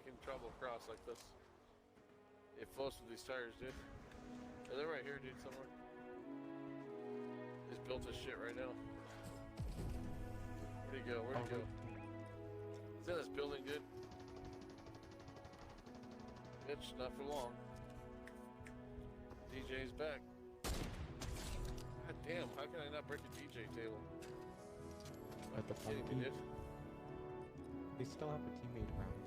can travel across like this. If most of these tires did. Yeah, they're right here, dude, somewhere. He's built his shit right now. Where'd he go? Where'd he go? He's in this building, dude. Bitch, not for long. DJ's back. God damn, how can I not break a DJ table? At the Kidding me, dude. They still have a teammate around.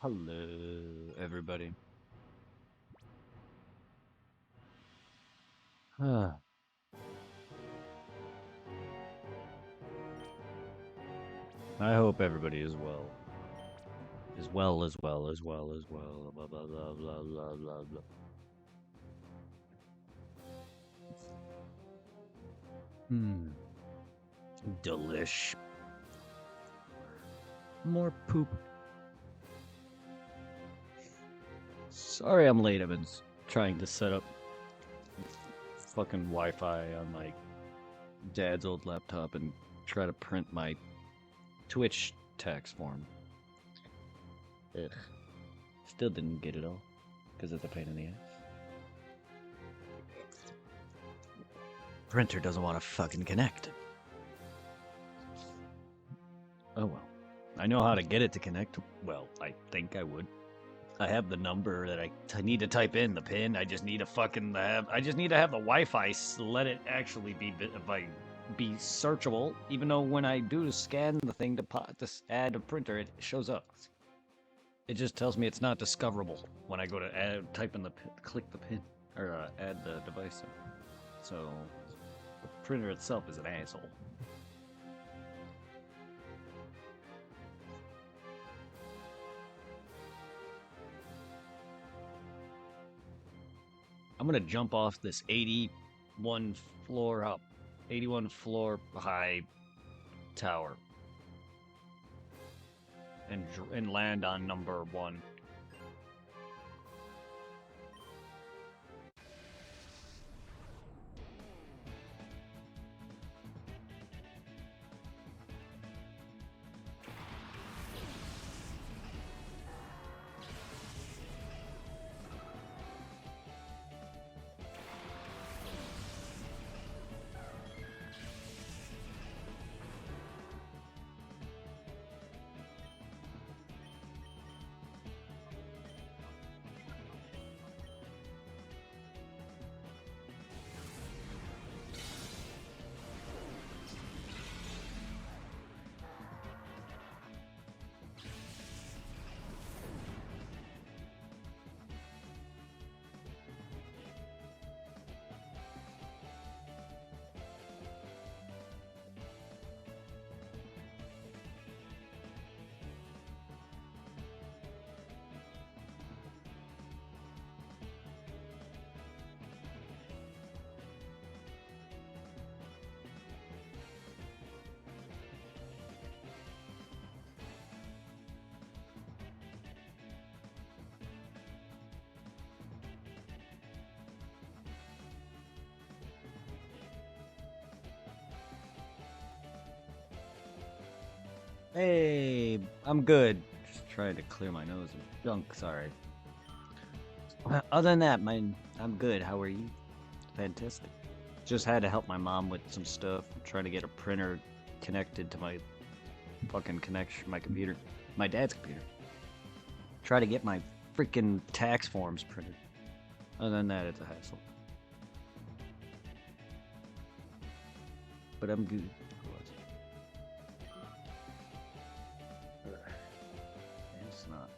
Hello, everybody. I hope everybody is well. As well, as well, as well, as well. Blah, blah, blah, blah, blah, blah, blah. Delish. More poop. Sorry I'm late. I've been trying to set up fucking Wi-Fi on my dad's old laptop and try to print my Twitch tax form. Ugh. Still didn't get it all because it's a pain in the ass. Printer doesn't want to fucking connect. Oh well. I know how to get it to connect. Well, I think I would. I have the number that I need to type in, the pin. I just need to fucking have. I just need to have the Wi-Fi let it actually be searchable. Even though when I do scan the thing to add a printer, it shows up. It just tells me it's not discoverable when I go to type in the click the pin or add the device. So the printer itself is an asshole. I'm gonna jump off this 81 floor high tower and land on number 1. Hey, I'm good. Just trying to clear my nose of junk, sorry. Other than that, I'm good. How are you? Fantastic. Just had to help my mom with some stuff. I'm trying to get a printer connected to my fucking my computer. My dad's computer. Try to get my freaking tax forms printed. Other than that, it's a hassle. But I'm good. It's not.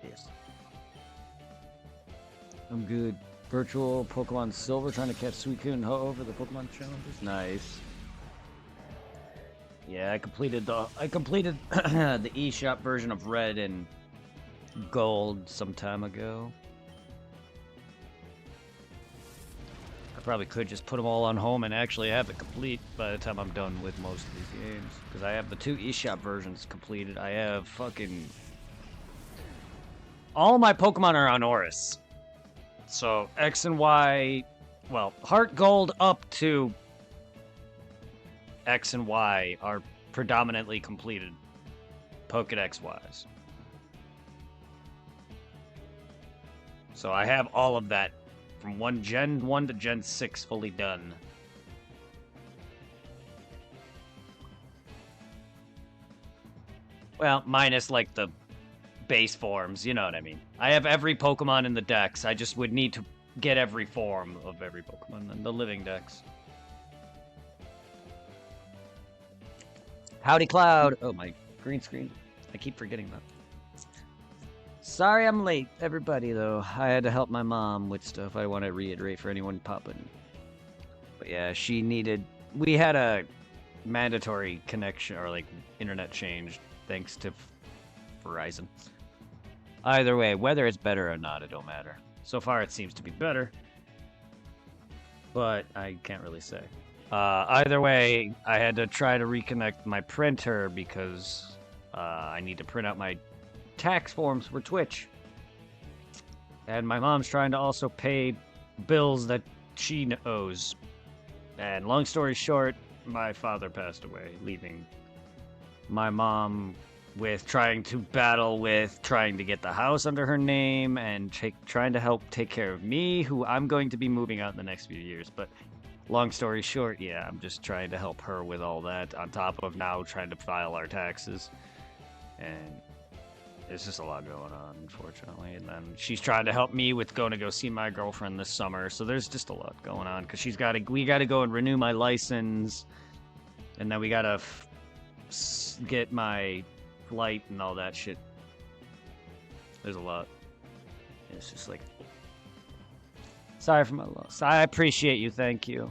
Yes. I'm good. Virtual Pokemon Silver, trying to catch Suicune and Ho over the Pokemon challenges. Nice. Yeah, I completed the the eShop version of Red and Gold some time ago. I probably could just put them all on home and actually have it complete by the time I'm done with most of these games. Because I have the 2 eShop versions completed. I have fucking... all my Pokemon are on Oris. So, X and Y... well, Heart Gold up to X and Y are predominantly completed Pokedex-wise. So I have all of that from Gen 1 to Gen 6 fully done. Well, minus like the base forms, you know what I mean. I have every Pokemon in the dex. I just would need to get every form of every Pokemon in the living dex. Howdy, Cloud. Oh, my green screen. I keep forgetting that. Sorry I'm late, everybody, though. I had to help my mom with stuff. I want to reiterate for anyone popping. But yeah, she needed... We had a mandatory connection, or like internet change, thanks to Verizon. Either way, whether it's better or not, it don't matter. So far, it seems to be better. But I can't really say. Either way, I had to try to reconnect my printer because I need to print out my tax forms for Twitch. And my mom's trying to also pay bills that she owes. And long story short, my father passed away, leaving my mom with trying to battle with trying to get the house under her name and trying to help take care of me, who I'm going to be moving out in the next few years. But long story short, yeah, I'm just trying to help her with all that on top of now trying to file our taxes. And there's just a lot going on, unfortunately. And then she's trying to help me with going to go see my girlfriend this summer. So there's just a lot going on because we got to go and renew my license. And then we got to get my flight and all that shit. There's a lot. It's just like... Sorry for my loss. I appreciate you. Thank you.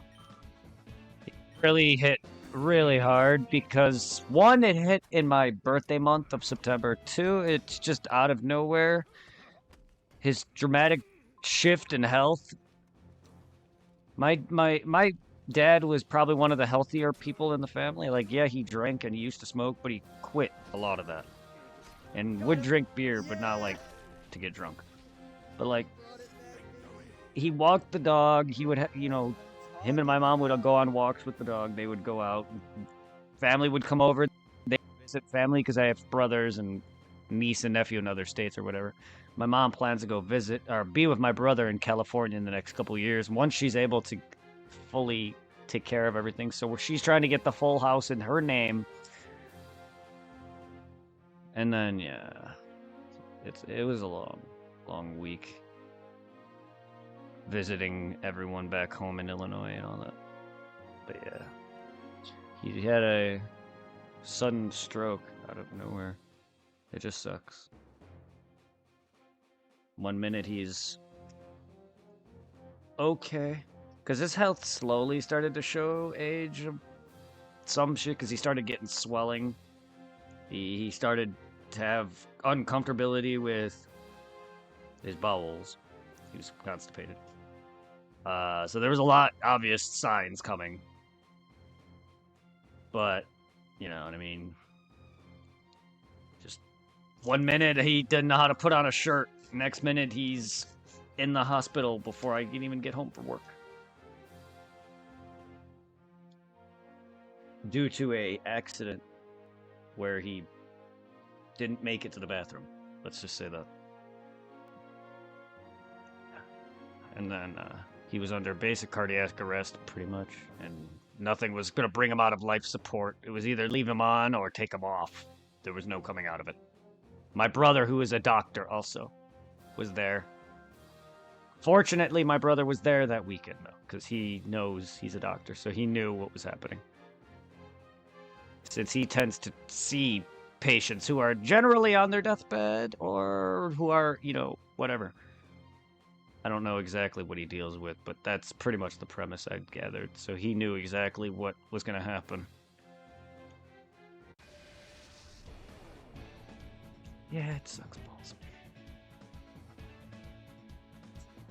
It really hit really hard because, one, it hit in my birthday month of September. Two, it's just out of nowhere. His dramatic shift in health. My dad was probably one of the healthier people in the family. Like, yeah, he drank and he used to smoke, but he quit a lot of that. And would drink beer, but not, like, to get drunk. But, like, he walked the dog. He would, him and my mom would go on walks with the dog. They would go out. Family would come over. They visit family because I have brothers and niece and nephew in other states or whatever. My mom plans to go visit or be with my brother in California in the next couple of years. Once she's able to fully take care of everything. So she's trying to get the full house in her name. And then, yeah, it was a long week. Visiting everyone back home in Illinois and all that. But yeah, he had a sudden stroke out of nowhere. It just sucks. 1 minute he's okay, because his health slowly started to show age of some shit, because he started getting swelling. He started to have uncomfortability with his bowels. He was constipated. So there was a lot obvious signs coming. But, you know what I mean? Just 1 minute he didn't know how to put on a shirt. Next minute he's in the hospital before I can even get home from work. Due to a accident where he didn't make it to the bathroom. Let's just say that. And then he was under basic cardiac arrest, pretty much, and nothing was going to bring him out of life support. It was either leave him on or take him off. There was no coming out of it. My brother, who is a doctor, also was there. Fortunately, my brother was there that weekend, though, because he knows he's a doctor, so he knew what was happening. Since he tends to see patients who are generally on their deathbed or who are, whatever. I don't know exactly what he deals with, but that's pretty much the premise I'd gathered. So he knew exactly what was going to happen. Yeah, it sucks balls.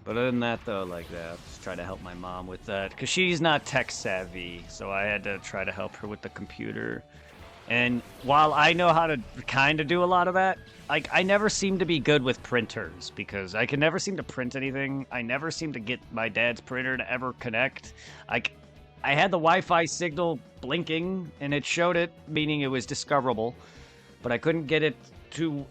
But other than that, though, just try to help my mom with that. Because she's not tech savvy, so I had to try to help her with the computer. And while I know how to kind of do a lot of that, I never seem to be good with printers because I can never seem to print anything. I never seem to get my dad's printer to ever connect. I had the Wi-Fi signal blinking and it showed it, meaning it was discoverable, but I couldn't get it to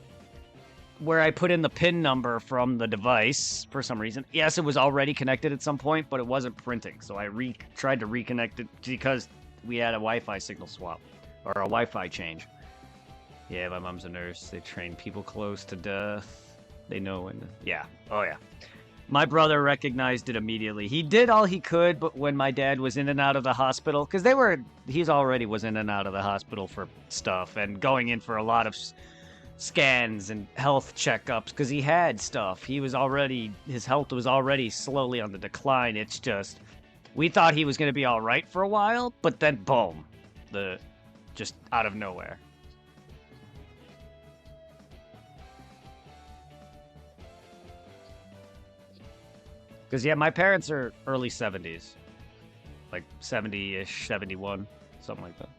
where I put in the PIN number from the device for some reason. Yes, it was already connected at some point, but it wasn't printing. So I tried to reconnect it because we had a Wi-Fi signal swap or a Wi-Fi change. Yeah, my mom's a nurse. They train people close to death. They know when. Yeah. Oh yeah. My brother recognized it immediately. He did all he could, but when my dad was in and out of the hospital, because he's already was in and out of the hospital for stuff and going in for a lot of scans and health checkups because he had stuff. His health was already slowly on the decline. It's just, we thought he was going to be all right for a while, but then boom, just out of nowhere. Because, yeah, my parents are early 70s. Like 70-ish, 71, something like that.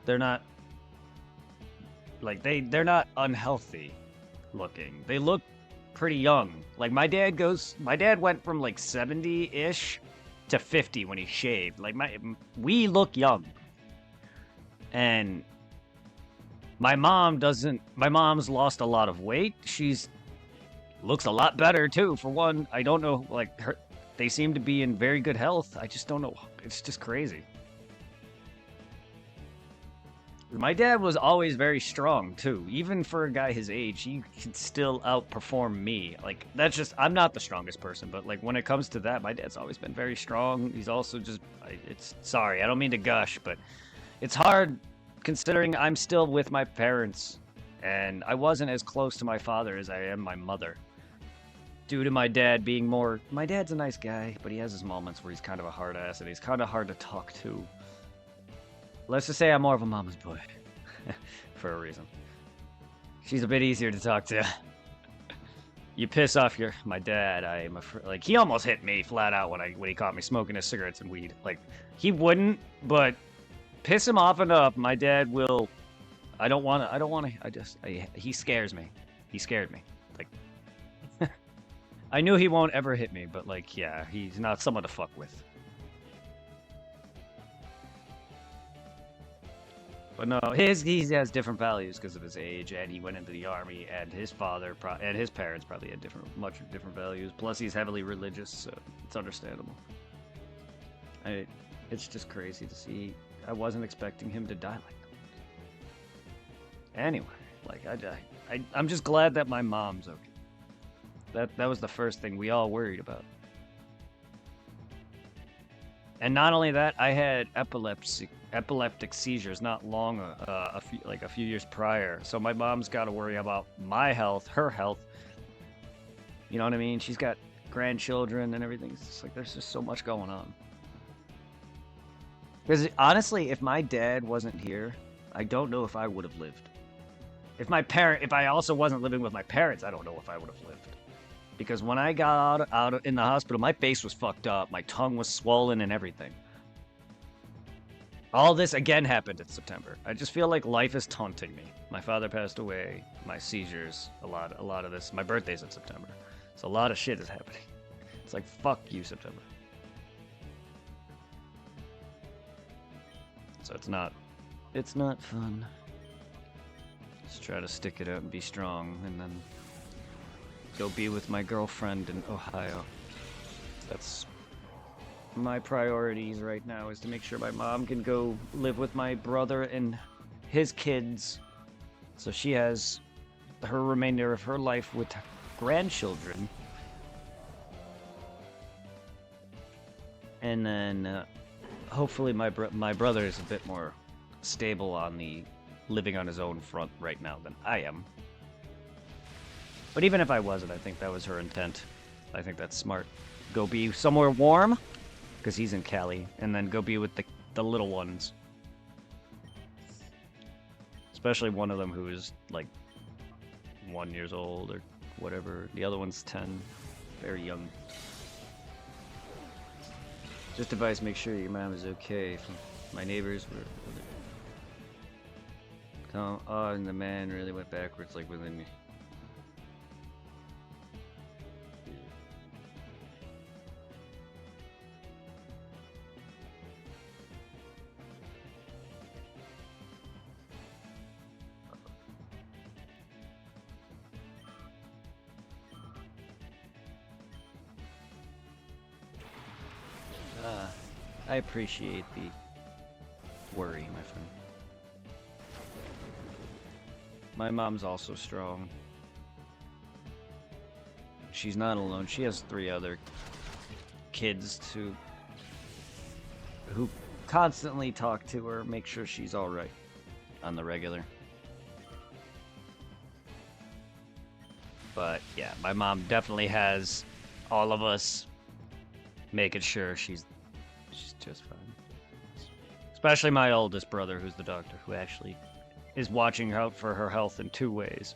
They're not, like, they're not unhealthy looking. They look pretty young. Like, my dad went from, like, 70-ish to 50 when he shaved. Like, we look young. And my mom's lost a lot of weight. Looks a lot better too. For one, I don't know, like they seem to be in very good health. I just don't know. It's just crazy. My dad was always very strong too. Even for a guy his age, he can still outperform me. Like that's just, I'm not the strongest person, but like when it comes to that, my dad's always been very strong. He's also just, sorry, I don't mean to gush, but it's hard considering I'm still with my parents and I wasn't as close to my father as I am my mother. Due to my dad being my dad's a nice guy, but he has his moments where he's kind of a hard ass and he's kind of hard to talk to. Let's just say I'm more of a mama's boy. For a reason. She's a bit easier to talk to. You piss off my dad, I'm afraid, like, he almost hit me flat out when he caught me smoking his cigarettes and weed. Like, he wouldn't, but piss him off enough, my dad will. He scares me. He scared me. Like, I knew he won't ever hit me, but like, yeah, he's not someone to fuck with. But no, he has different values because of his age, and he went into the army, and his father and his parents probably had much different values. Plus, he's heavily religious, so it's understandable. It's just crazy to see. I wasn't expecting him to die like that. Anyway, like I'm just glad that my mom's okay. That was the first thing we all worried about. And not only that, I had epileptic seizures not long, a few years prior. So my mom's got to worry about my health, her health. You know what I mean? She's got grandchildren and everything. It's just like there's just so much going on. Because honestly, if my dad wasn't here, I don't know if I would have lived. If I also wasn't living with my parents, I don't know if I would have lived. Because when I got out in the hospital, my face was fucked up, my tongue was swollen and everything. All this again happened in September. I just feel like life is taunting me. My father passed away, my seizures, a lot of this. My birthday's in September. So a lot of shit is happening. It's like, fuck you, September. So it's not fun. Just try to stick it out and be strong, and then go be with my girlfriend in Ohio. That's my priorities right now, is to make sure my mom can go live with my brother and his kids, so she has her remainder of her life with grandchildren. And then hopefully my brother is a bit more stable on the living on his own front right now than I am. But even if I wasn't, I think that was her intent. I think that's smart. Go be somewhere warm, because he's in Cali, and then go be with the little ones. Especially one of them who is like 1 year old or whatever. The other one's 10. Very young. Just advice, make sure your mom is okay. My neighbors were... Oh, and the man really went backwards like within me. I appreciate the worry, my friend. My mom's also strong. She's not alone. She has 3 other kids who constantly talk to her, make sure she's all right on the regular. But yeah, my mom definitely has all of us making sure she's just fine. Especially my oldest brother, who's the doctor, who actually is watching out for her health in 2 ways.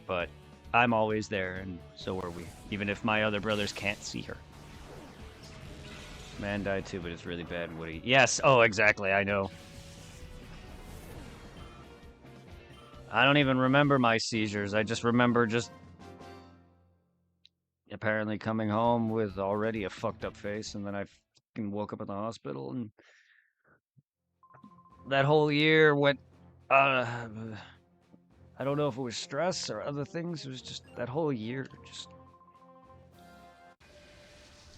But I'm always there, and so are we, even if my other brothers can't see her. Man died too, but it's really bad, Woody. Yes, oh, exactly, I know. I don't even remember my seizures. I just remember apparently coming home with already a fucked up face, and then I fucking woke up in the hospital, and that whole year went, I don't know if it was stress or other things. It was just that whole year just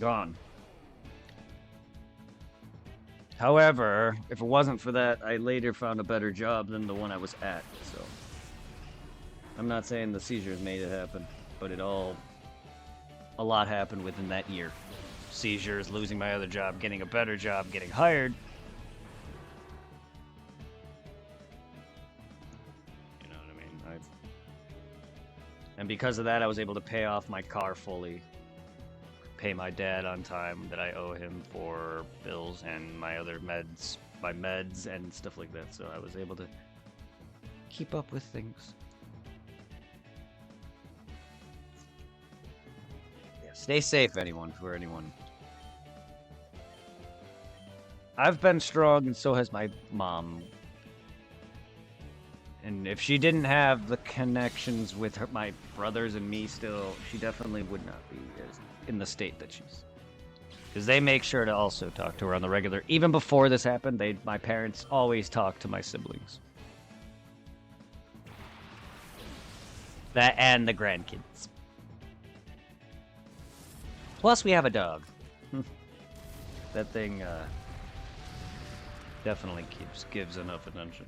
gone. However, if it wasn't for that, I later found a better job than the one I was at, so. I'm not saying the seizures made it happen, but a lot happened within that year. Seizures, losing my other job, getting a better job, getting hired. You know what I mean? And because of that, I was able to pay off my car fully. Pay my dad on time that I owe him for bills and my other meds, and stuff like that. So I was able to keep up with things. Yeah, stay safe, anyone, for anyone. I've been strong, and so has my mom. And if she didn't have the connections with my brothers and me still, she definitely would not be as in the state that she's. Because they make sure to also talk to her on the regular. Even before this happened, my parents always talked to my siblings. That and the grandkids. Plus, we have a dog. That thing definitely gives enough attention.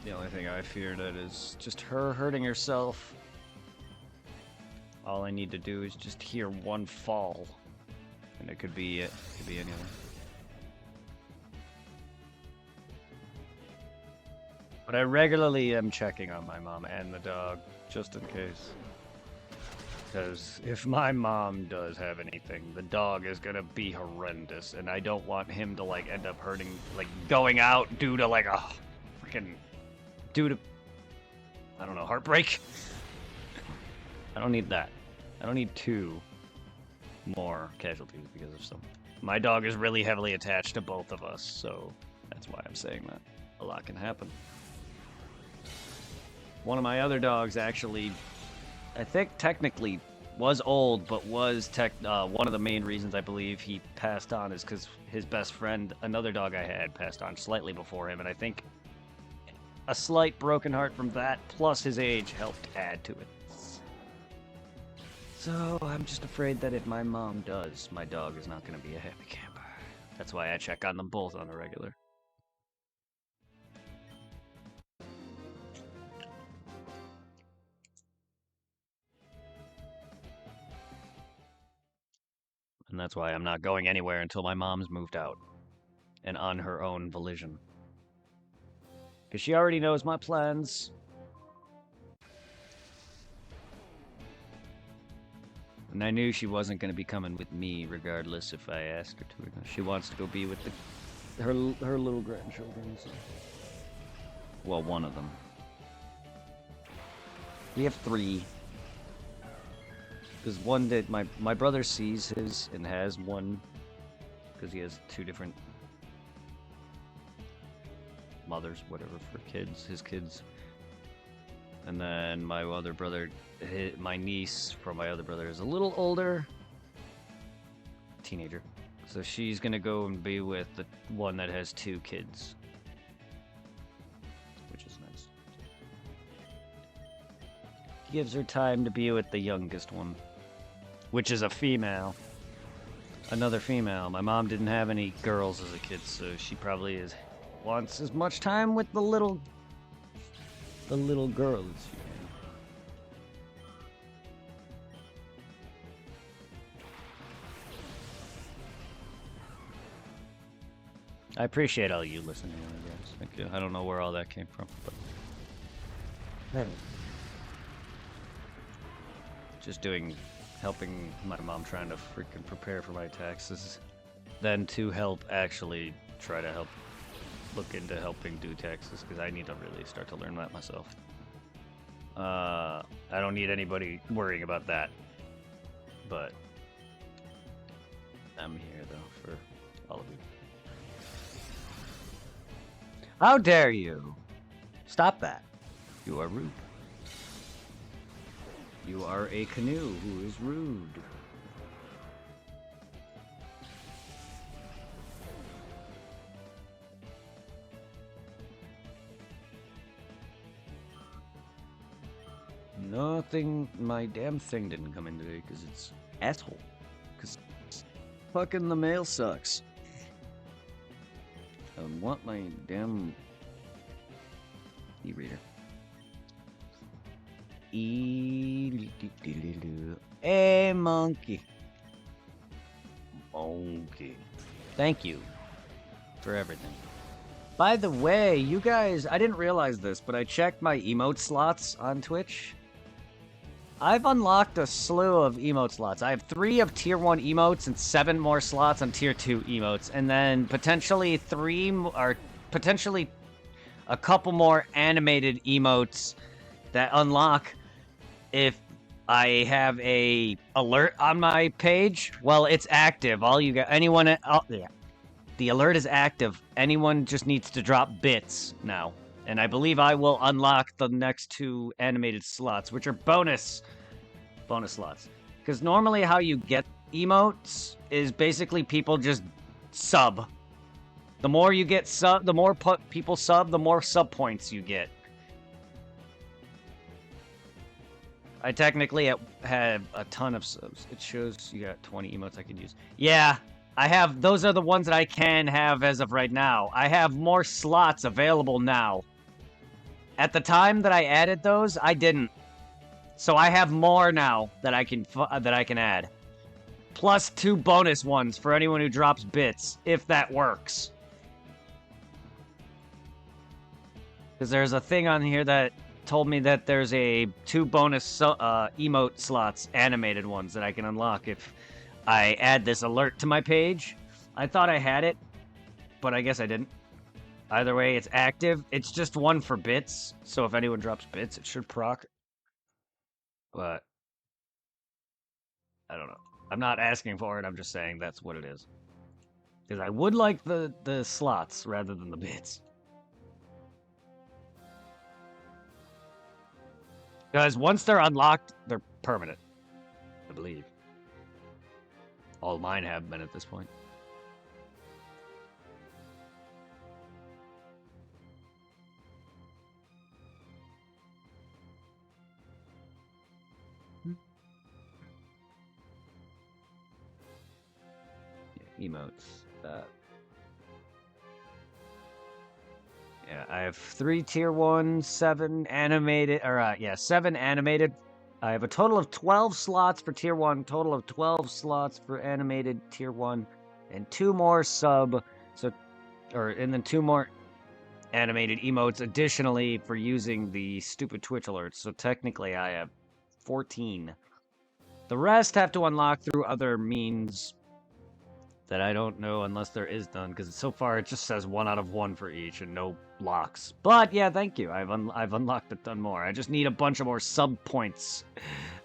The only thing I fear that is just her hurting herself. All I need to do is just hear one fall. And it could be it. It could be anything. But I regularly am checking on my mom and the dog, just in case. Because if my mom does have anything, the dog is gonna be horrendous. And I don't want him to, like, end up hurting, like, going out due to, like, a freaking... due to, I don't know, heartbreak. I don't need that. I don't need 2 more casualties because of some. My dog is really heavily attached to both of us, so that's why I'm saying that. A lot can happen. One of my other dogs actually, I think technically was old, but was one of the main reasons I believe he passed on is because his best friend, another dog I had, passed on slightly before him, and I think a slight broken heart from that, plus his age, helped add to it. So I'm just afraid that if my mom does, my dog is not going to be a happy camper. That's why I check on them both on a regular. And that's why I'm not going anywhere until my mom's moved out. And on her own volition. Because she already knows my plans. And I knew she wasn't going to be coming with me regardless if I asked her to. She wants to go be with her little grandchildren. So. Well, one of them. We have 3. Because one that my brother sees his and has one. Because he has 2 different mothers, whatever, for kids, his kids. And then my other brother, my niece from my other brother is a little older. Teenager. So she's gonna go and be with the one that has 2 kids. Which is nice. Gives her time to be with the youngest one. Which is a female. Another female. My mom didn't have any girls as a kid, so she probably wants as much time with the little girl as she can. I appreciate all you listening, guys. Thank you. I don't know where all that came from, but just helping my mom trying to freaking prepare for my taxes, then to help actually try to look into helping do taxes, because I need to really start to learn that myself. I don't need anybody worrying about that, but I'm here though for all of you. How dare you! Stop that. You are rude. You are a canoe who is rude. Nothing, my damn thing didn't come in today because it's asshole. Because fucking the mail sucks. I want my damn e-reader. Hey, monkey. Monkey. Thank you for everything. By the way, you guys, I didn't realize this, but I checked my emote slots on Twitch. I've unlocked a slew of emote slots. I have 3 of tier 1 emotes and 7 more slots on tier 2 emotes. And then potentially potentially a couple more animated emotes that unlock if I have a alert on my page. Well, it's active. All you got, yeah. The alert is active. Anyone just needs to drop bits now. And I believe I will unlock the next 2 animated slots, which are bonus slots. Because normally how you get emotes is basically people just sub. The more you get the more people sub, the more sub points you get. I technically have a ton of subs. It shows you got 20 emotes I can use. Yeah, I have. Those are the ones that I can have as of right now. I have more slots available now. At the time that I added those, I didn't. So I have more now that I can add. Plus 2 bonus ones for anyone who drops bits, if that works. Because there's a thing on here that told me that there's 2 bonus emote slots, animated ones, that I can unlock if I add this alert to my page. I thought I had it, but I guess I didn't. Either way, it's active. It's just 1 for bits, so if anyone drops bits, it should proc. But I don't know. I'm not asking for it, I'm just saying that's what it is. Because I would like the slots rather than the bits. Because once they're unlocked, they're permanent, I believe. All mine have been at this point. Emotes. Yeah, I have 3 tier 1, 7 animated, 7 animated. I have a total of 12 slots for tier 1, total of 12 slots for animated tier 1, and 2 more and then 2 more animated emotes additionally for using the stupid Twitch alerts. So technically I have 14. The rest have to unlock through other means that I don't know unless there is none, because so far it just says 1 out of 1 for each and no locks. But yeah, thank you. I've unlocked a ton more. I just need a bunch of more sub points,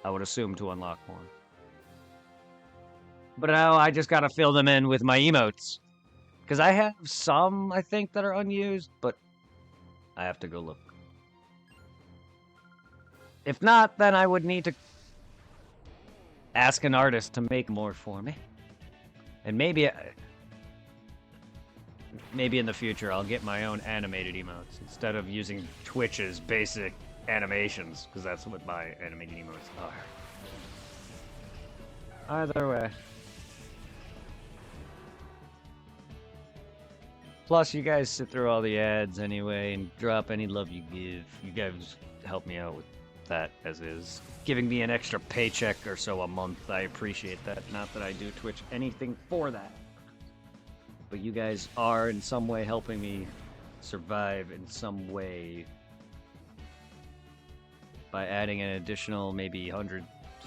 I would assume, to unlock more. But now I just gotta fill them in with my emotes. Because I have some, I think, that are unused, but I have to go look. If not, then I would need to ask an artist to make more for me. And maybe in the future I'll get my own animated emotes instead of using Twitch's basic animations, because that's what my animated emotes are. Either way. Plus, you guys sit through all the ads anyway and drop any love you give. You guys help me out with that as is. Giving me an extra paycheck or so a month, I appreciate that. Not that I do Twitch anything for that. But you guys are in some way helping me survive in some way by adding an additional maybe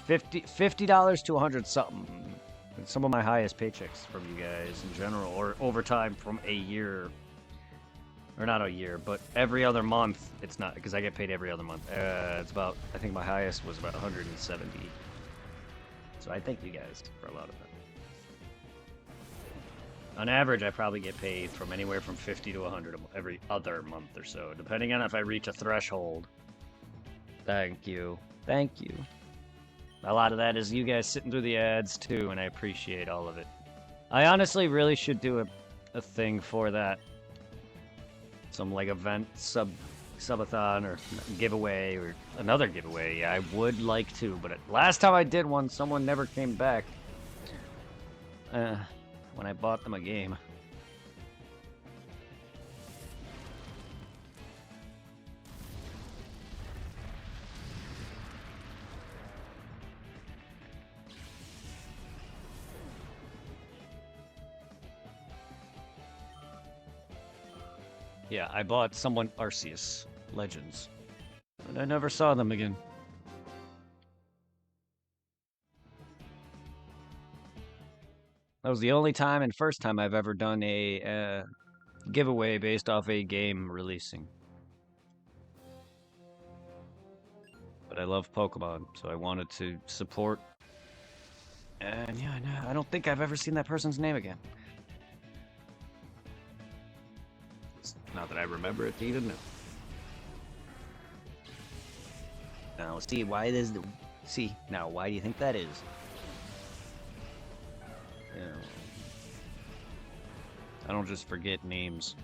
$50 to 100 something. It's some of my highest paychecks from you guys in general, or overtime from a year, or not a year, but every other month. It's not, because I get paid every other month. It's about, I think my highest was about 170. So I thank you guys for a lot of that. On average, I probably get paid from anywhere from 50 to 100 every other month or so, depending on if I reach a threshold. Thank you. Thank you. A lot of that is you guys sitting through the ads too, and I appreciate all of it. I honestly really should do a thing for that. Some like event subathon or giveaway or another giveaway. Yeah, I would like to, but last time I did one, someone never came back. When I bought them a game. Yeah, I bought someone Arceus Legends, and I never saw them again. That was the only time and first time I've ever done a giveaway based off a game releasing. But I love Pokemon, so I wanted to support. And yeah, no, I don't think I've ever seen that person's name again. It's not that I remember it to even know. Now, see, why does the... See, now, why do you think that is? Yeah. I don't just forget names.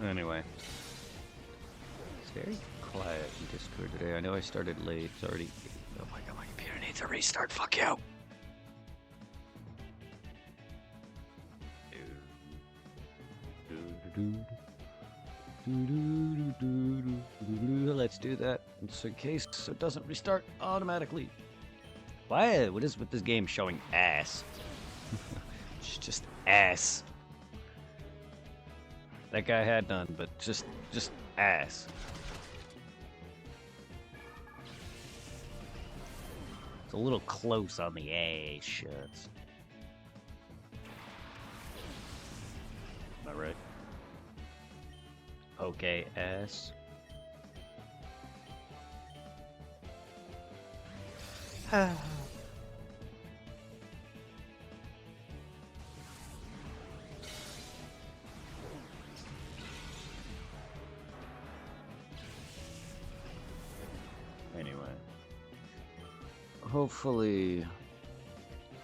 Anyway. It's very quiet in Discord today. I know I started late. It's already... Oh my god, my computer needs a restart. Fuck you! Let's do that in case it doesn't restart automatically. Why? What is with this game showing ass? It's just ass. That guy had none, but just ass. It's a little close on the ass shots. Am I right? Okay, ass. Anyway. Hopefully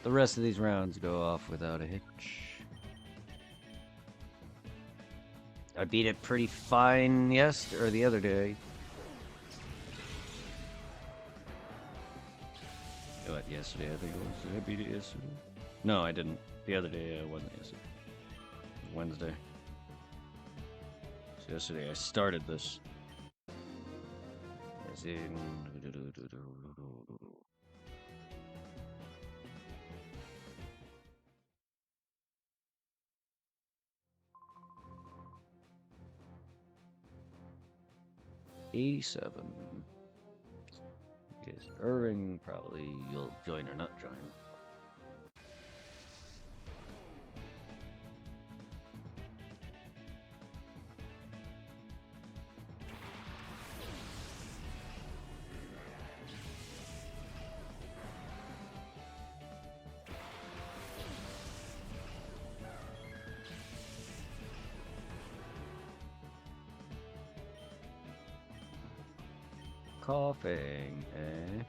the rest of these rounds go off without a hitch. I beat it pretty fine the other day. What, yesterday I think it was. Did I beat it yesterday? No, I didn't. The other day I wasn't yesterday. It was Wednesday. So yesterday I started this. As in... 87. Yes, Irving probably you'll join or not join. coughing, eh?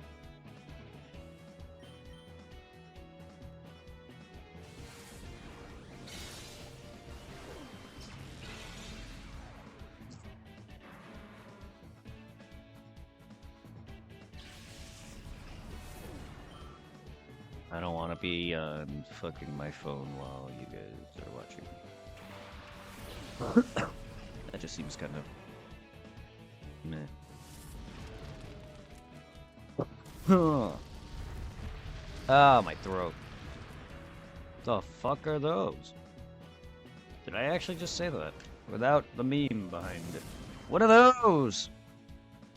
I don't want to be on fucking my phone while you guys are watching. That just seems kind of meh. Ah, my throat. The fuck are those? Did I actually just say that? Without the meme behind it. What are those?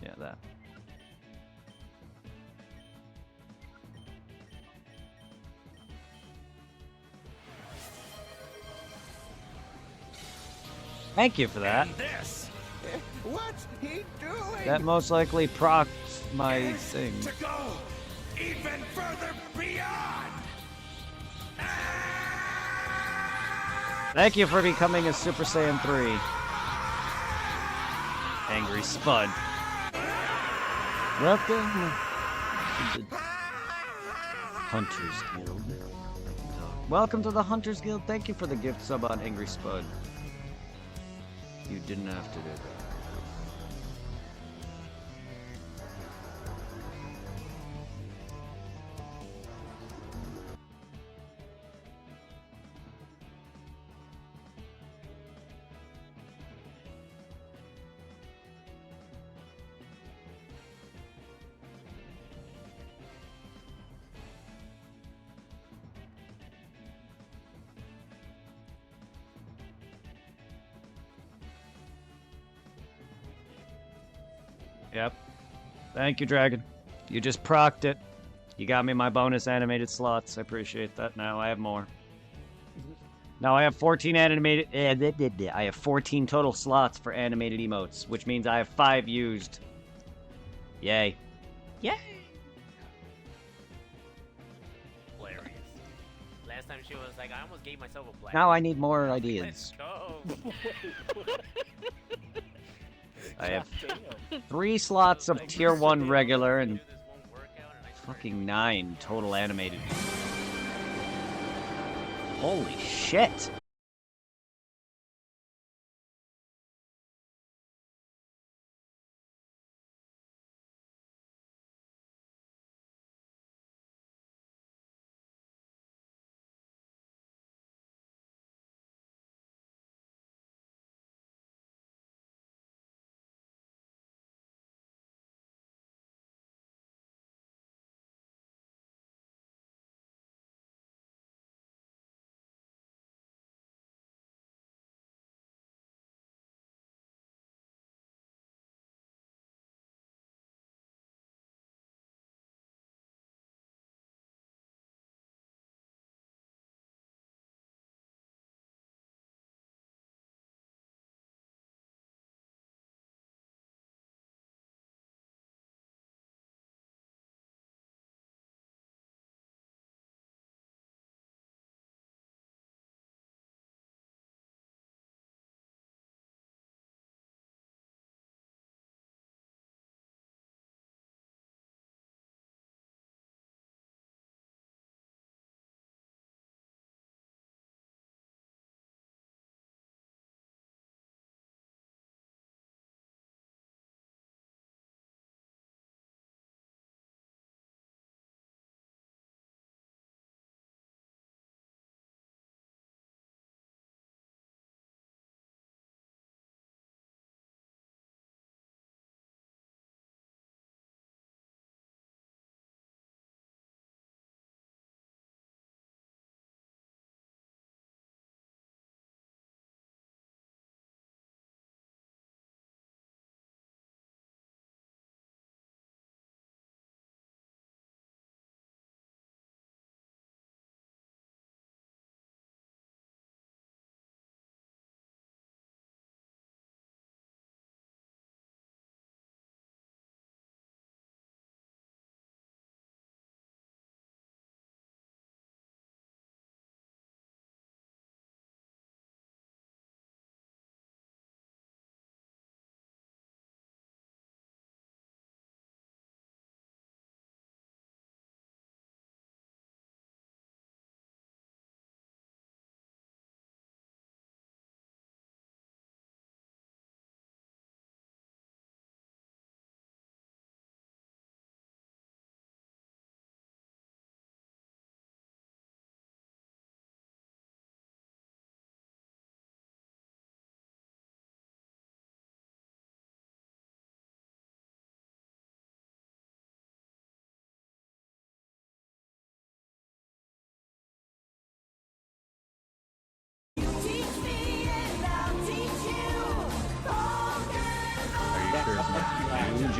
Yeah, that. Thank you for that. And this. What's he doing? That most likely procs my Is thing. to go even further beyond. Thank you for becoming a Super Saiyan 3. Angry Spud. Welcome to the Hunters Guild. Welcome to the Hunters Guild. Thank you for the gift sub on Angry Spud. You didn't have to do that. Yep. Thank you, Dragon. You just procced it. You got me my bonus animated slots. I appreciate that. Now I have more. Now I have 14 animated. I have 14 total slots for animated emotes, which means I have 5 used. Yay. Yay! Hilarious. Last time she was like, I almost gave myself a black. Now I need more Let's ideas. go. I have Damn. 3 slots of tier 1 regular and Do this one workout and I swear to fucking 9 total animated. Holy shit!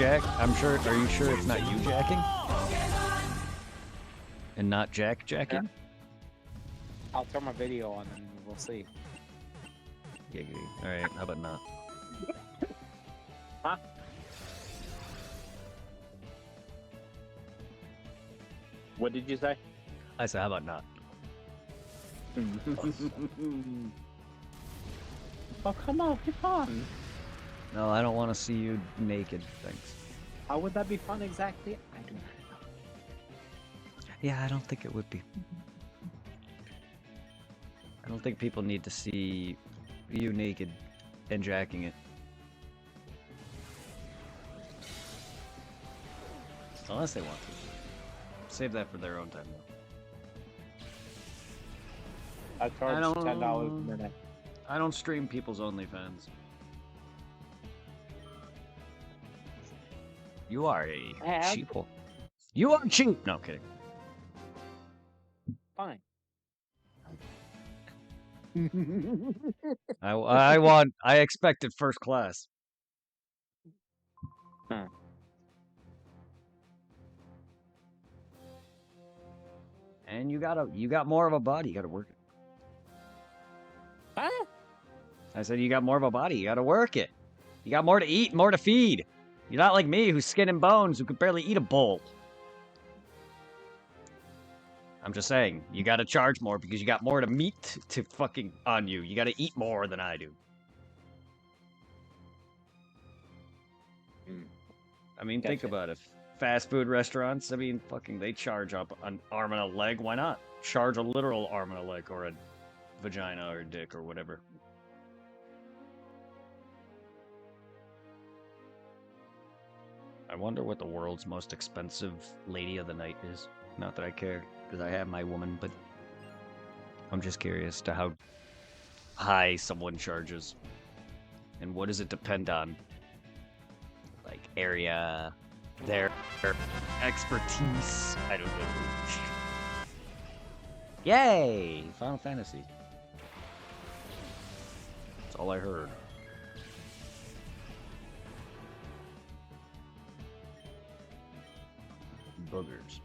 Jack? I'm sure. Are you sure it's not you jacking? And not Jack jacking? I'll turn my video on and we'll see. Giggity. Alright, how about not? Huh? What did you say? I said, how about not? Oh, come on, be fun. No, I don't want to see you naked. Thanks. How would that be fun exactly? I do not know. Yeah, I don't think it would be. I don't think people need to see you naked and jacking it. Unless they want to. Save that for their own time, though. I charge $10 a minute. I don't stream people's OnlyFans. You are a sheeple. You are cheap. No, kidding. Fine. I expected first class. Huh. And you got more of a body. You gotta work it. Huh? I said you got more of a body. You gotta work it. You got more to eat, more to feed. You're not like me, who's skin and bones, who could barely eat a bowl. I'm just saying, you gotta charge more because you got more to meat to fucking on you. You gotta eat more than I do. I mean, think about it. Fast food restaurants, I mean, fucking, they charge up an arm and a leg. Why not? Charge a literal arm and a leg, or a vagina, or a dick, or whatever. I wonder what the world's most expensive lady of the night is. Not that I care, because I have my woman, but I'm just curious to how high someone charges. And what does it depend on? Like, area, their expertise. I don't know. Yay! Final Fantasy. That's all I heard. Boogers.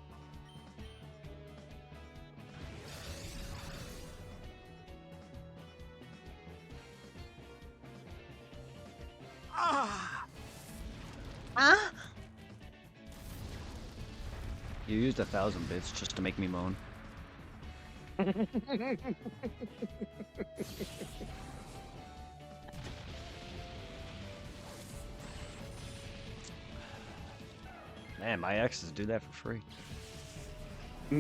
You used 1,000 bits just to make me moan. Man, my exes do that for free. I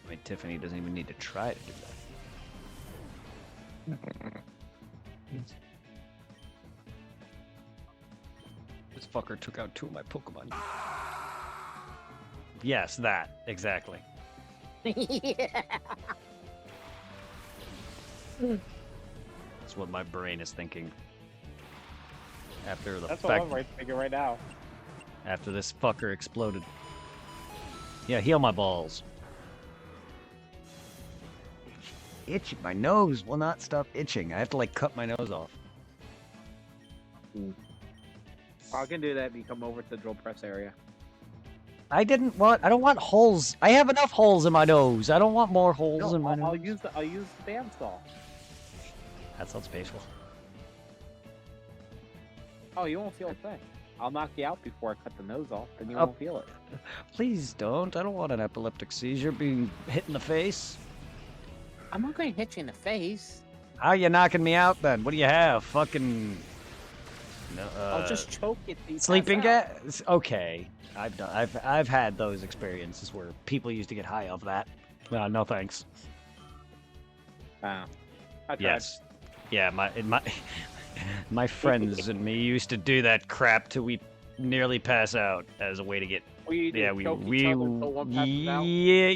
mean, Tiffany doesn't even need to try to do that. This fucker took out 2 of my Pokemon. Yes, that. Exactly. That's what my brain is thinking. After the That's fact, what I'm thinking right now. after this fucker exploded. Yeah, heal my balls. Itching. My nose will not stop itching. I have to like cut my nose off. I can do that if you come over to the drill press area. I don't want holes. I have enough holes in my nose. I don't want more holes in my nose. I'll use the bandsaw. That sounds painful. Oh, you won't feel a thing. I'll knock you out before I cut the nose off, then you won't feel it. Please don't. I don't want an epileptic seizure being hit in the face. I'm not going to hit you in the face. How you knocking me out then? What do you have? Fucking... No, I'll just choke it. sleeping gas? Okay. I've had those experiences where people used to get high off that. No thanks. I tried. Yes. Yeah, my friends and me used to do that crap till we nearly pass out as a way to get.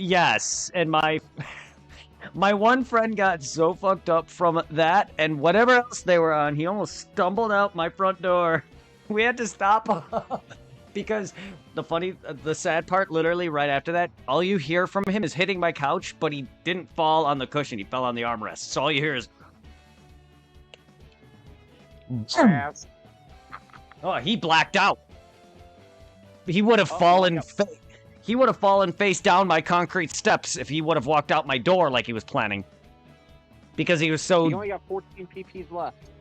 Yes, and my one friend got so fucked up from that and whatever else they were on, he almost stumbled out my front door. We had to stop him. Because the sad part, literally right after that, all you hear from him is hitting my couch, but he didn't fall on the cushion. He fell on the armrest. So all you hear is... Ass. Oh, he blacked out. He would have fallen... He would have fallen face down my concrete steps if he would have walked out my door like he was planning. Because he was so... You only got 14 PPs left.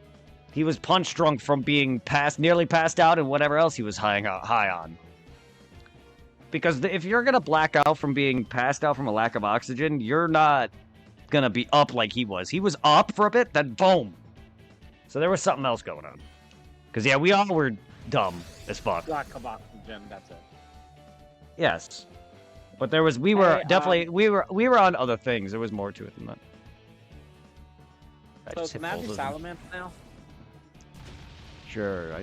He was punch drunk from being nearly passed out and whatever else he was high on. Because if you're gonna black out from being passed out from a lack of oxygen, you're not gonna be up like he was. He was up for a bit, then boom. So there was something else going on. Because yeah, we all were dumb as fuck. Lack of oxygen, that's it. Yes, but there was we were on other things. There was more to it than that. So can I be Salamence now? Sure,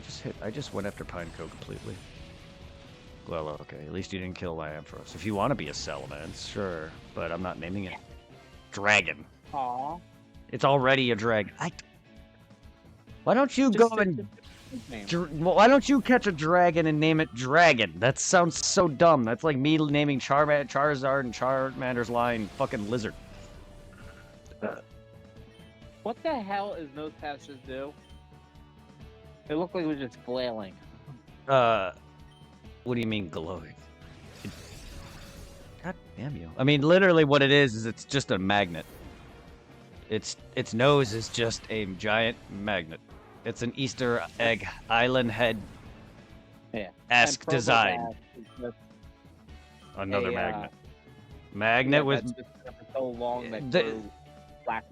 I just went after Pineco completely. Well, okay, at least you didn't kill Lampharos. If you want to be a Salamence, sure, but I'm not naming it Dragon. Aww. It's already a dragon. Why don't you go and... Why don't you catch a dragon and name it Dragon? That sounds so dumb. That's like me naming Charizard and Charmander's line fucking Lizard. What the hell is Nose Pass just do? It looked like it was just flailing. What do you mean glowing? God damn you. I mean, literally what it is it's just a magnet. Its nose is just a giant magnet. It's an Easter egg island head-esque design. Another magnet. Magnet with... so long that black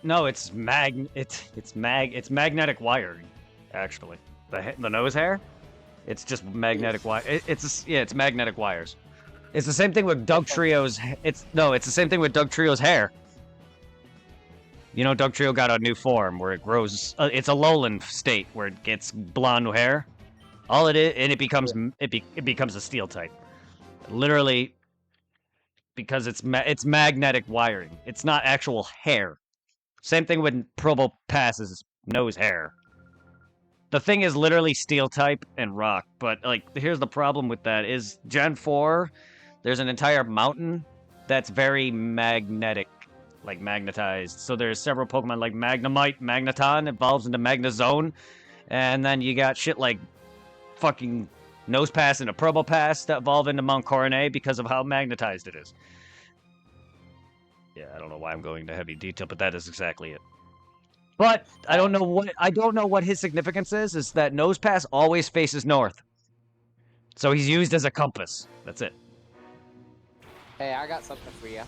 No, it's magnetic wiring, actually. The nose hair, it's just magnetic wire. It's magnetic wires. It's the same thing with Dugtrio's. It's the same thing with Dugtrio's hair. You know, Dugtrio got a new form where it grows. It's a lowland state where it gets blonde hair. All it is, and it becomes a steel type. Literally, because it's magnetic wiring. It's not actual hair. Same thing with Probopass's nose hair. The thing is literally steel type and rock, but like here's the problem with that is Gen 4, there's an entire mountain that's very magnetic, like magnetized. So there's several Pokemon like Magnemite, Magneton evolves into Magnezone, and then you got shit like fucking Nosepass and a Probopass that evolve into Mount Coronet because of how magnetized it is. Yeah, I don't know why I'm going into heavy detail, but that is exactly it. But I don't know what his significance is. Is that Nosepass always faces north, so he's used as a compass. That's it. Hey, I got something for you.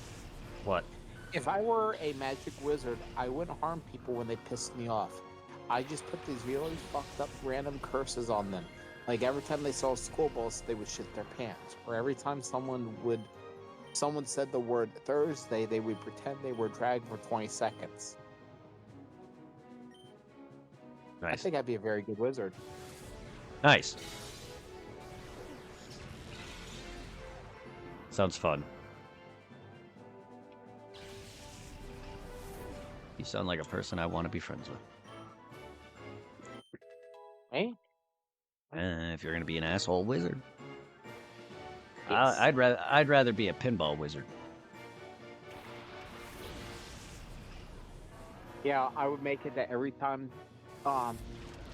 What? If I were a magic wizard, I wouldn't harm people when they pissed me off. I just put these really fucked up random curses on them. Like every time they saw a school bus, they would shit their pants. Or every time someone said the word Thursday, they would pretend they were dragged for 20 seconds. Nice. I think I'd be a very good wizard. Nice. Sounds fun. You sound like a person I want to be friends with. Hey? If you're gonna be an asshole wizard, Yes. I'd rather be a pinball wizard. Yeah, I would make it that every time,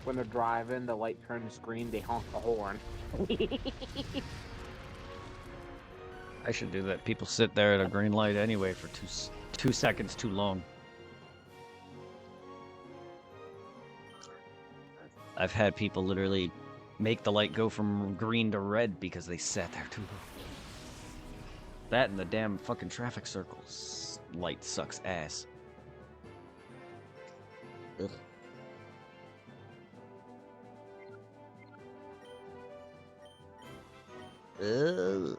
when they're driving, the light turns green, they honk the horn. I should do that. People sit there at a green light anyway for 2 seconds too long. I've had people literally make the light go from green to red because they sat there too long. That and the damn fucking traffic circles. Light sucks ass. Ugh. Ugh.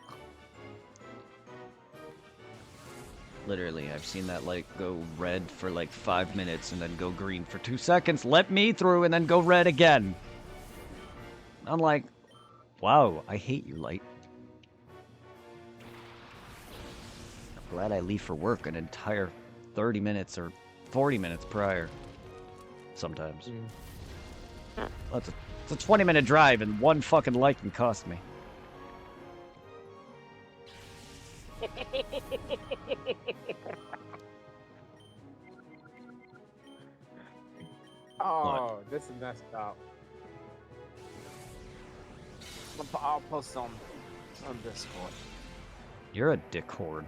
Literally, I've seen that light go red for like 5 minutes and then go green for 2 seconds, let me through, and then go red again. I'm like, wow, I hate you, light. I'm glad I leave for work an entire 30 minutes or 40 minutes prior. Sometimes. That's a It's a 20-minute drive, and one fucking like can cost me. Oh, this is messed up. I'll post on Discord. You're a dick horde.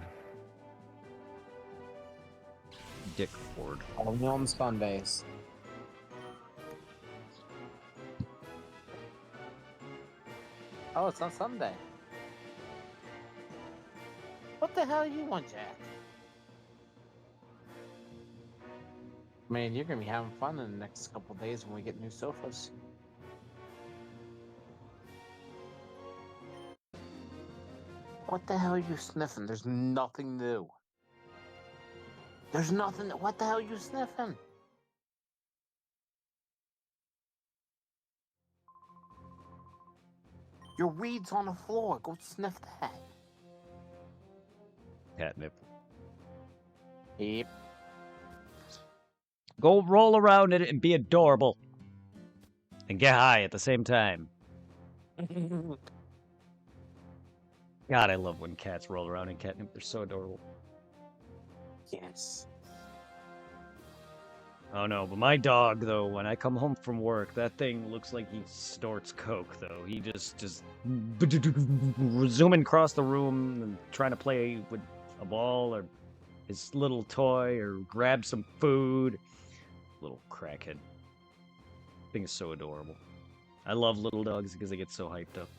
Dick horde. Only on Sundays. Oh, it's on Sunday. What the hell you want, Jack? Man, you're gonna be having fun in the next couple days when we get new sofas. What the hell are you sniffing? There's nothing new. There's nothing. What the hell are you sniffing? Your weed's on the floor. Go sniff that. Catnip. Yep. Go roll around in it and be adorable. And get high at the same time. God, I love when cats roll around in catnip. They're so adorable. Yes. Oh no, but my dog, though, when I come home from work, that thing looks like he snorts coke, though. He just zooming across the room and trying to play with a ball or his little toy or grab some food. Little crackhead. Thing is so adorable. I love little dogs because they get so hyped up.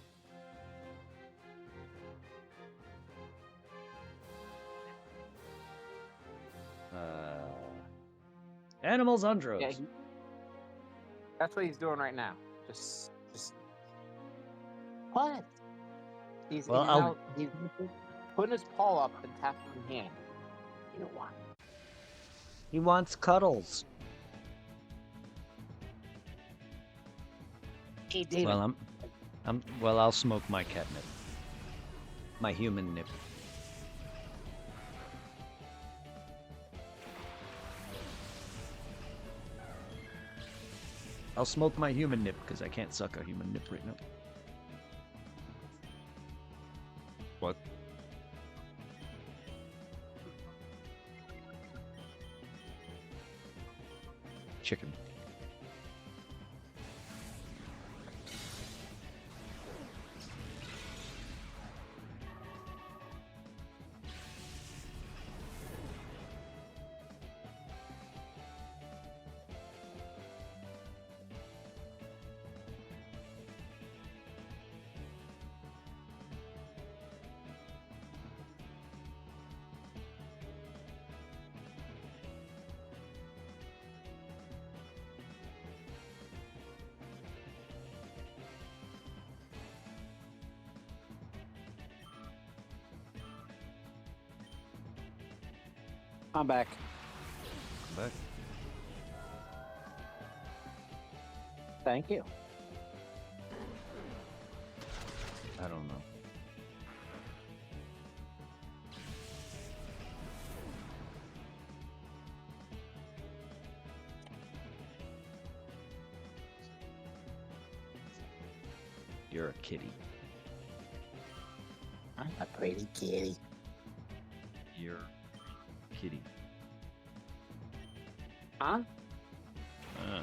Animals Undros. Yeah, that's what he's doing right now. Just what? He's putting his paw up and tapping his hand. You know what? He wants cuddles. He did. Well, I'll smoke my catnip. My human nip. I'll smoke my human nip because I can't suck a human nip right now. What? Chicken. I'm back. Back. Thank you. I don't know. You're a kitty. I'm a pretty kitty. You're kitty. Huh? Uh,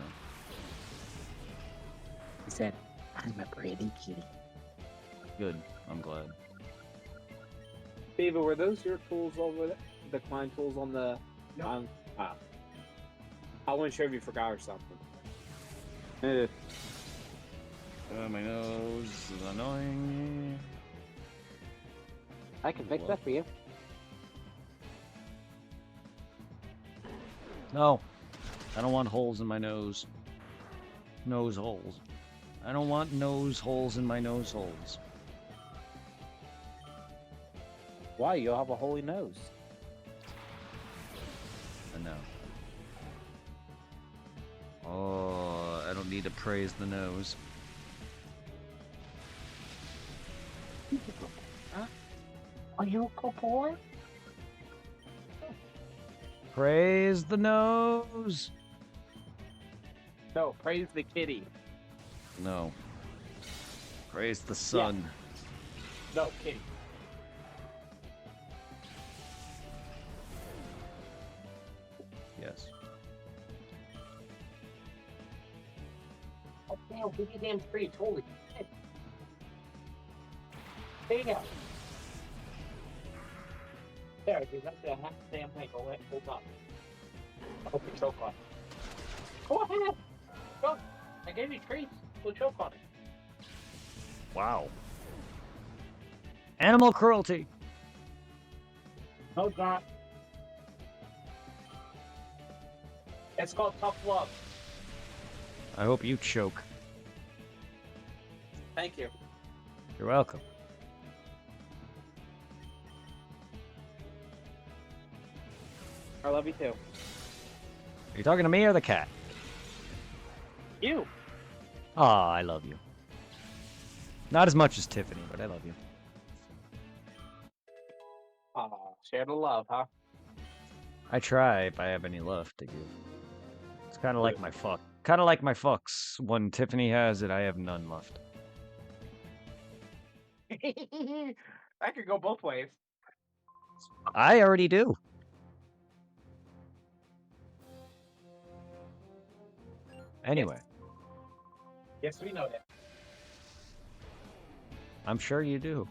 He said, I'm a pretty kitty. good. I'm glad. Beaver, were those your tools over there? The climb tools on the... No. I wasn't sure if you forgot or something. My nose is annoying me. I can fix that for you. No. I don't want holes in my nose. Nose holes. I don't want nose holes in my nose holes. Why? You'll have a holy nose. I know. Oh, I don't need to praise the nose. Huh? Are you a good boy? Praise the nose. No, praise the kitty. No. Praise the sun. No, Kitty. Yes. Oh, damn, give me damn treats. Holy shit. Damn. There, dude, that's a half the damn thing. Go ahead, hold up. I hope you choke on it. Go ahead. Go. I gave you treats. Go choke on it. Wow. Animal cruelty. No, it's not. It's called tough love. I hope you choke. Thank you. You're welcome. I love you too. Are you talking to me or the cat? You. Aw, I love you. Not as much as Tiffany, but I love you. Share the love, huh? I try if I have any left to give. It's kind of like my fuck. Kind of like my fucks. When Tiffany has it, I have none left. That could go both ways. I already do. Anyway, Yes, we know that. I'm sure you do.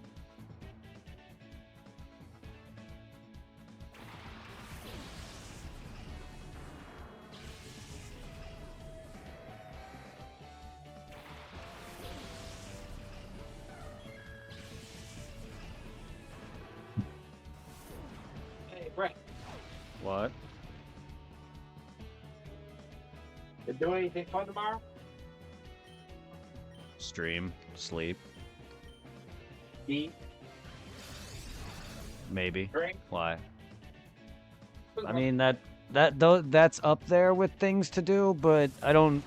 Hey, Brett, What? you doing anything fun tomorrow? Stream, sleep, Eat, maybe. drink? Why? I memean that's up there with things to do, but I don't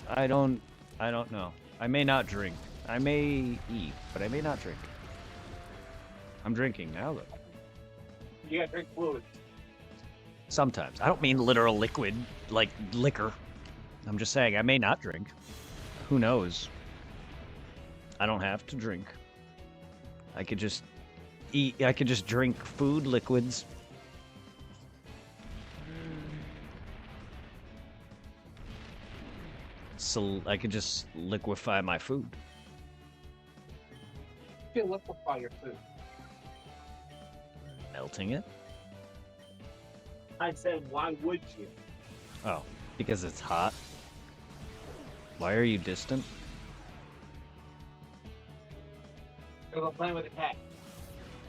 know. I may not drink. I may eat, but I may not drink. I'm drinking now though. You gotta drink fluids. Sometimes. I don't mean literal liquid like liquor. I'm just saying I may not drink. Who knows? I don't have to drink. I could just eat. I could just drink food liquids. So I could just liquefy my food. You liquefy your food. Melting it? I said, why would you? Oh, because it's hot. Why are you distant? Because I'm playing with a cat.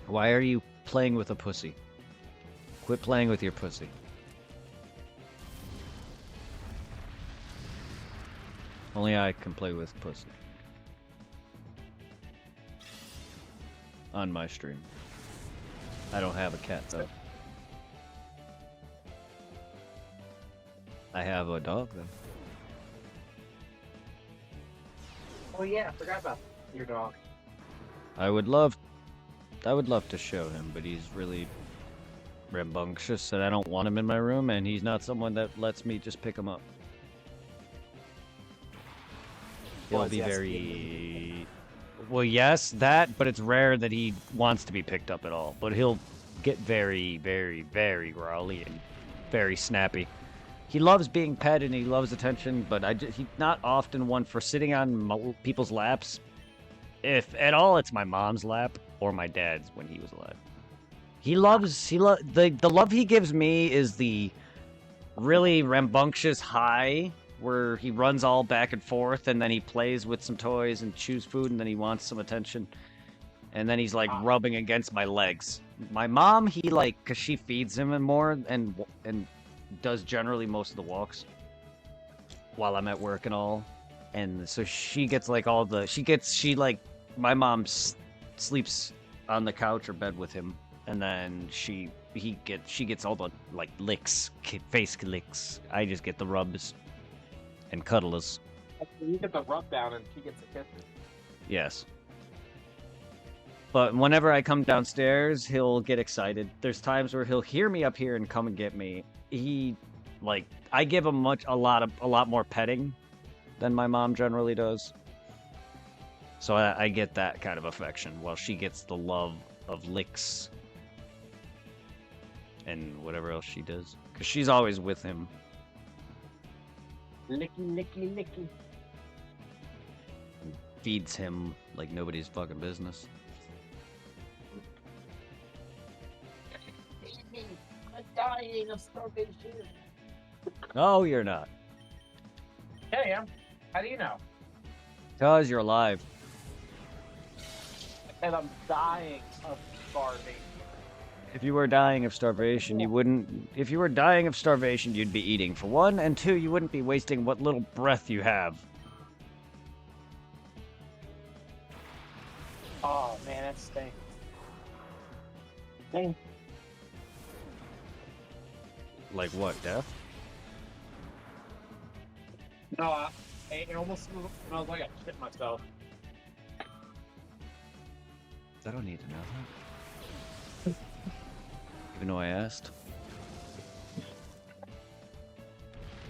Why are you playing with a pussy? Quit playing with your pussy. Only I can play with pussy. On my stream. I don't have a cat though. I have a dog though. Oh yeah, I forgot about your dog. I would love to show him, but he's really rambunctious and I don't want him in my room, and he's not someone that lets me just pick him up. He'll be very... Well, yes, that, but it's rare that he wants to be picked up at all. But he'll get very, very, very growly and very snappy. He loves being petted and he loves attention, but he's not often one for sitting on people's laps. If at all, it's my mom's lap or my dad's when he was alive. The love he gives me is the really rambunctious high where he runs all back and forth and then he plays with some toys and chews food and then he wants some attention. And then he's like rubbing against my legs. My mom, he like, cause she feeds him and more and does generally most of the walks while I'm at work and all. And so she gets like all the, my mom sleeps on the couch or bed with him. And then she gets all the like licks, face licks. I just get the rubs and cuddles. You get the rub down and she gets a kiss. Yes. But whenever I come downstairs, he'll get excited. There's times where he'll hear me up here and come and get me. I give him a lot more petting than my mom generally does. So I get that kind of affection, while she gets the love of licks and whatever else she does. Because she's always with him. Licky, licky, licky. And feeds him like nobody's fucking business. I'm dying of starvation. No, you're not. Yeah, I am. How do you know? Because you're alive. And I'm dying of starvation. If you were dying of starvation, you wouldn't... If you were dying of starvation, you'd be eating, for one, and two, you wouldn't be wasting what little breath you have. Oh, man, that stinks. Dang. Like what, death? No, it almost smells like I shit myself. I don't need to know that. Even though I asked.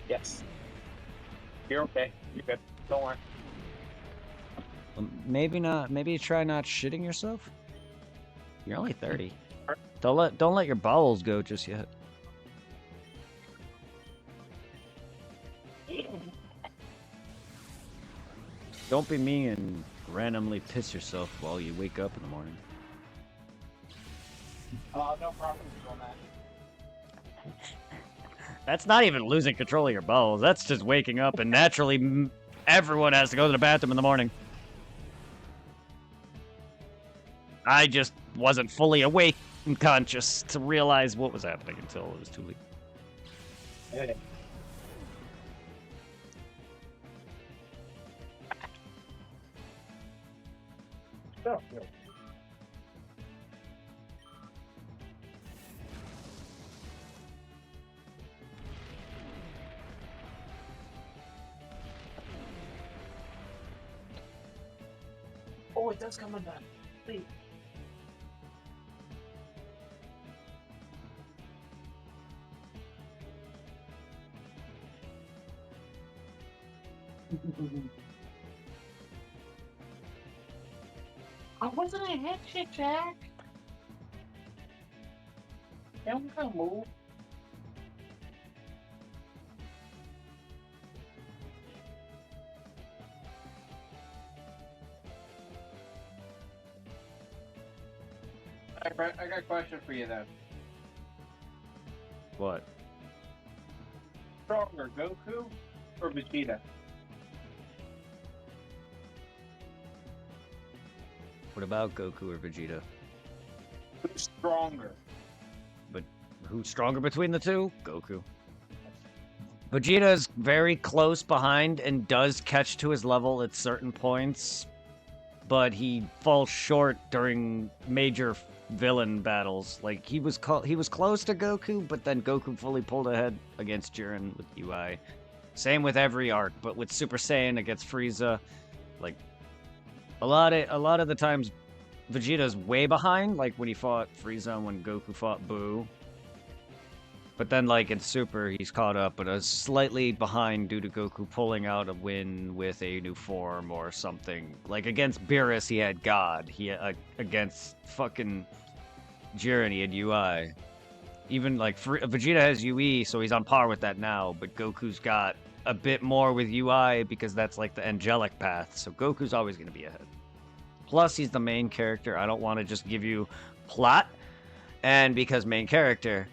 Yes. You're okay. You're good. Don't worry. Maybe not. Maybe try not shitting yourself. You're only 30. Don't let your bowels go just yet. Don't be me and randomly piss yourself while you wake up in the morning. No problem on that. That's not even losing control of your bowels. That's just waking up, and naturally, everyone has to go to the bathroom in the morning. I just wasn't fully awake and conscious to realize what was happening until it was too late. Hey. Oh, no. Oh, it does come undone. Please. I wasn't a head shit, Jack. Yeah, I'm gonna move. I got a question for you then. What? Stronger, Goku or Vegeta? What about Goku or Vegeta? Who's stronger? But who's stronger between the two? Goku. Vegeta's very close behind and does catch to his level at certain points, but he falls short during major villain battles. Like he was close to Goku, but then Goku fully pulled ahead against Jiren with UI. Same with every arc, but with Super Saiyan against Frieza, like a lot of the times Vegeta's way behind, like when he fought Frieza and when Goku fought Boo. But then, like, in Super, he's caught up, but is slightly behind due to Goku pulling out a win with a new form or something. Like, against Beerus, he had God. Against fucking Jiren, he had UI. Even, like, Vegeta has UE, so he's on par with that now, but Goku's got a bit more with UI because that's, like, the angelic path, so Goku's always going to be ahead. Plus, he's the main character. I don't want to just give you plot, and because main character...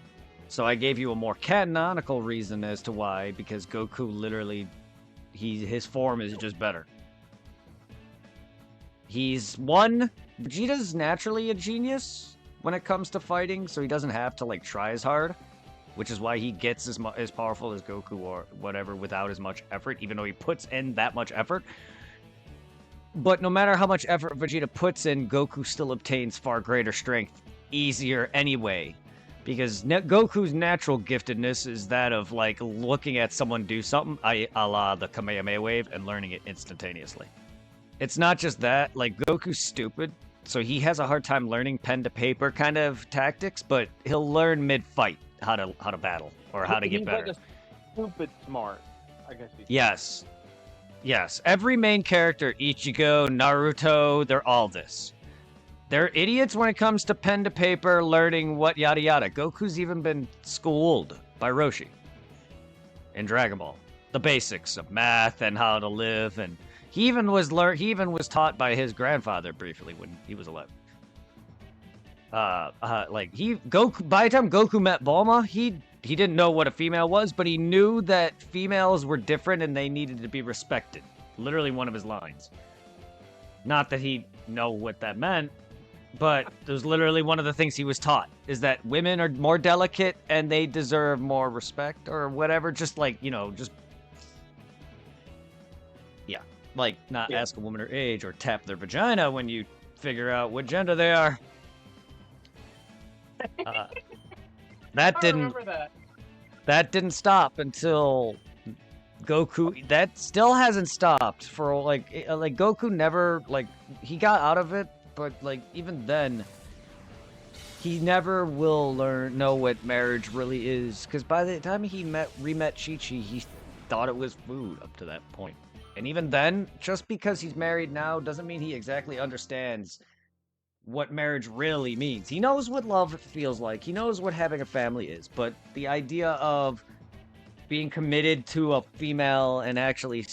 So I gave you a more canonical reason as to why, because Goku literally, his form is just better. Vegeta's naturally a genius when it comes to fighting, so he doesn't have to like try as hard, which is why he gets as powerful as Goku or whatever without as much effort, even though he puts in that much effort. But no matter how much effort Vegeta puts in, Goku still obtains far greater strength, easier anyway. Because Goku's natural giftedness is that of, like, looking at someone do something, a la the Kamehameha wave, and learning it instantaneously. It's not just that, like, Goku's stupid, so he has a hard time learning pen-to-paper kind of tactics, but he'll learn mid-fight how to battle, or how to get better. He's like a stupid smart, I guess. Yes. Yes, every main character, Ichigo, Naruto, they're all this. They're idiots when it comes to pen to paper, learning what yada yada. Goku's even been schooled by Roshi in Dragon Ball. The basics of math and how to live, and he even was taught by his grandfather briefly when he was 11. Goku, by the time Goku met Bulma, he didn't know what a female was, but he knew that females were different and they needed to be respected. Literally one of his lines. Not that he know what that meant, but it was literally one of the things he was taught, is that women are more delicate and they deserve more respect or whatever. Just like, just... Yeah. Like, not ask a woman her age or tap their vagina when you figure out what gender they are. That didn't stop until Goku. That still hasn't stopped for like Goku never he got out of it, but even then he never will know what marriage really is, because by the time he re-met Chi-Chi, he thought it was food up to that point. And even then, just because he's married now doesn't mean he exactly understands what marriage really means. He knows what love feels like. He knows what having a family is. But the idea of being committed to a female and actually,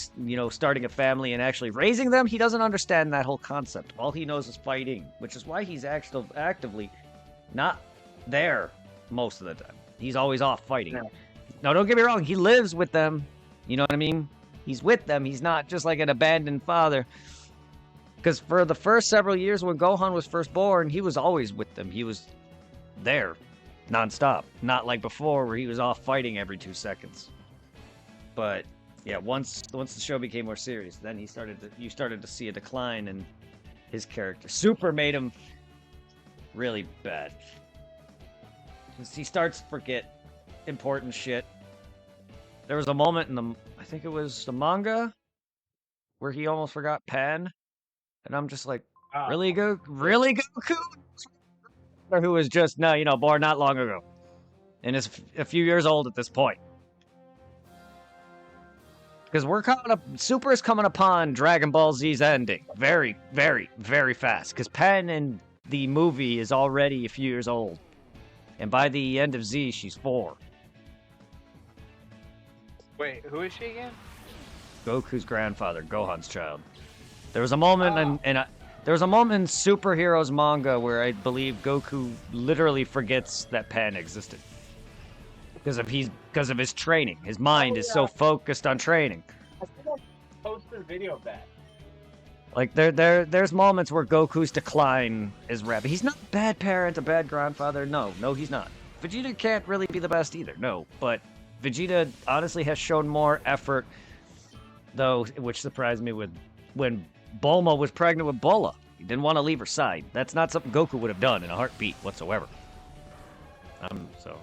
starting a family and actually raising them, he doesn't understand that whole concept. All he knows is fighting, which is why he's actively not there most of the time. He's always off fighting. Yeah. Now, don't get me wrong. He lives with them. You know what I mean? He's with them. He's not just like an abandoned father. Because for the first several years when Gohan was first born, he was always with them. He was there, nonstop. Not like before, where he was off fighting every 2 seconds. But yeah, once the show became more serious, then you started to see a decline in his character. Super made him really bad. He starts to forget important shit. There was a moment in I think it was the manga, where he almost forgot Pan. And I'm just like, really, Goku? Or who was just, born not long ago. And is a few years old at this point. Because Super is coming upon Dragon Ball Z's ending. Very, very, very fast. Because Pan in the movie is already a few years old. And by the end of Z, she's 4. Wait, who is she again? Goku's grandfather, Gohan's child. There was a moment there was a moment in Superheroes manga where I believe Goku literally forgets that Pan existed because of his training. His mind is so focused on training. I think I posted a video of that. Like there's moments where Goku's decline is rapid. He's not a bad parent, a bad grandfather. No, he's not. Vegeta can't really be the best either. No, but Vegeta honestly has shown more effort, though, which surprised me when Bulma was pregnant with Bola. He didn't want to leave her side. That's not something Goku would have done in a heartbeat whatsoever. So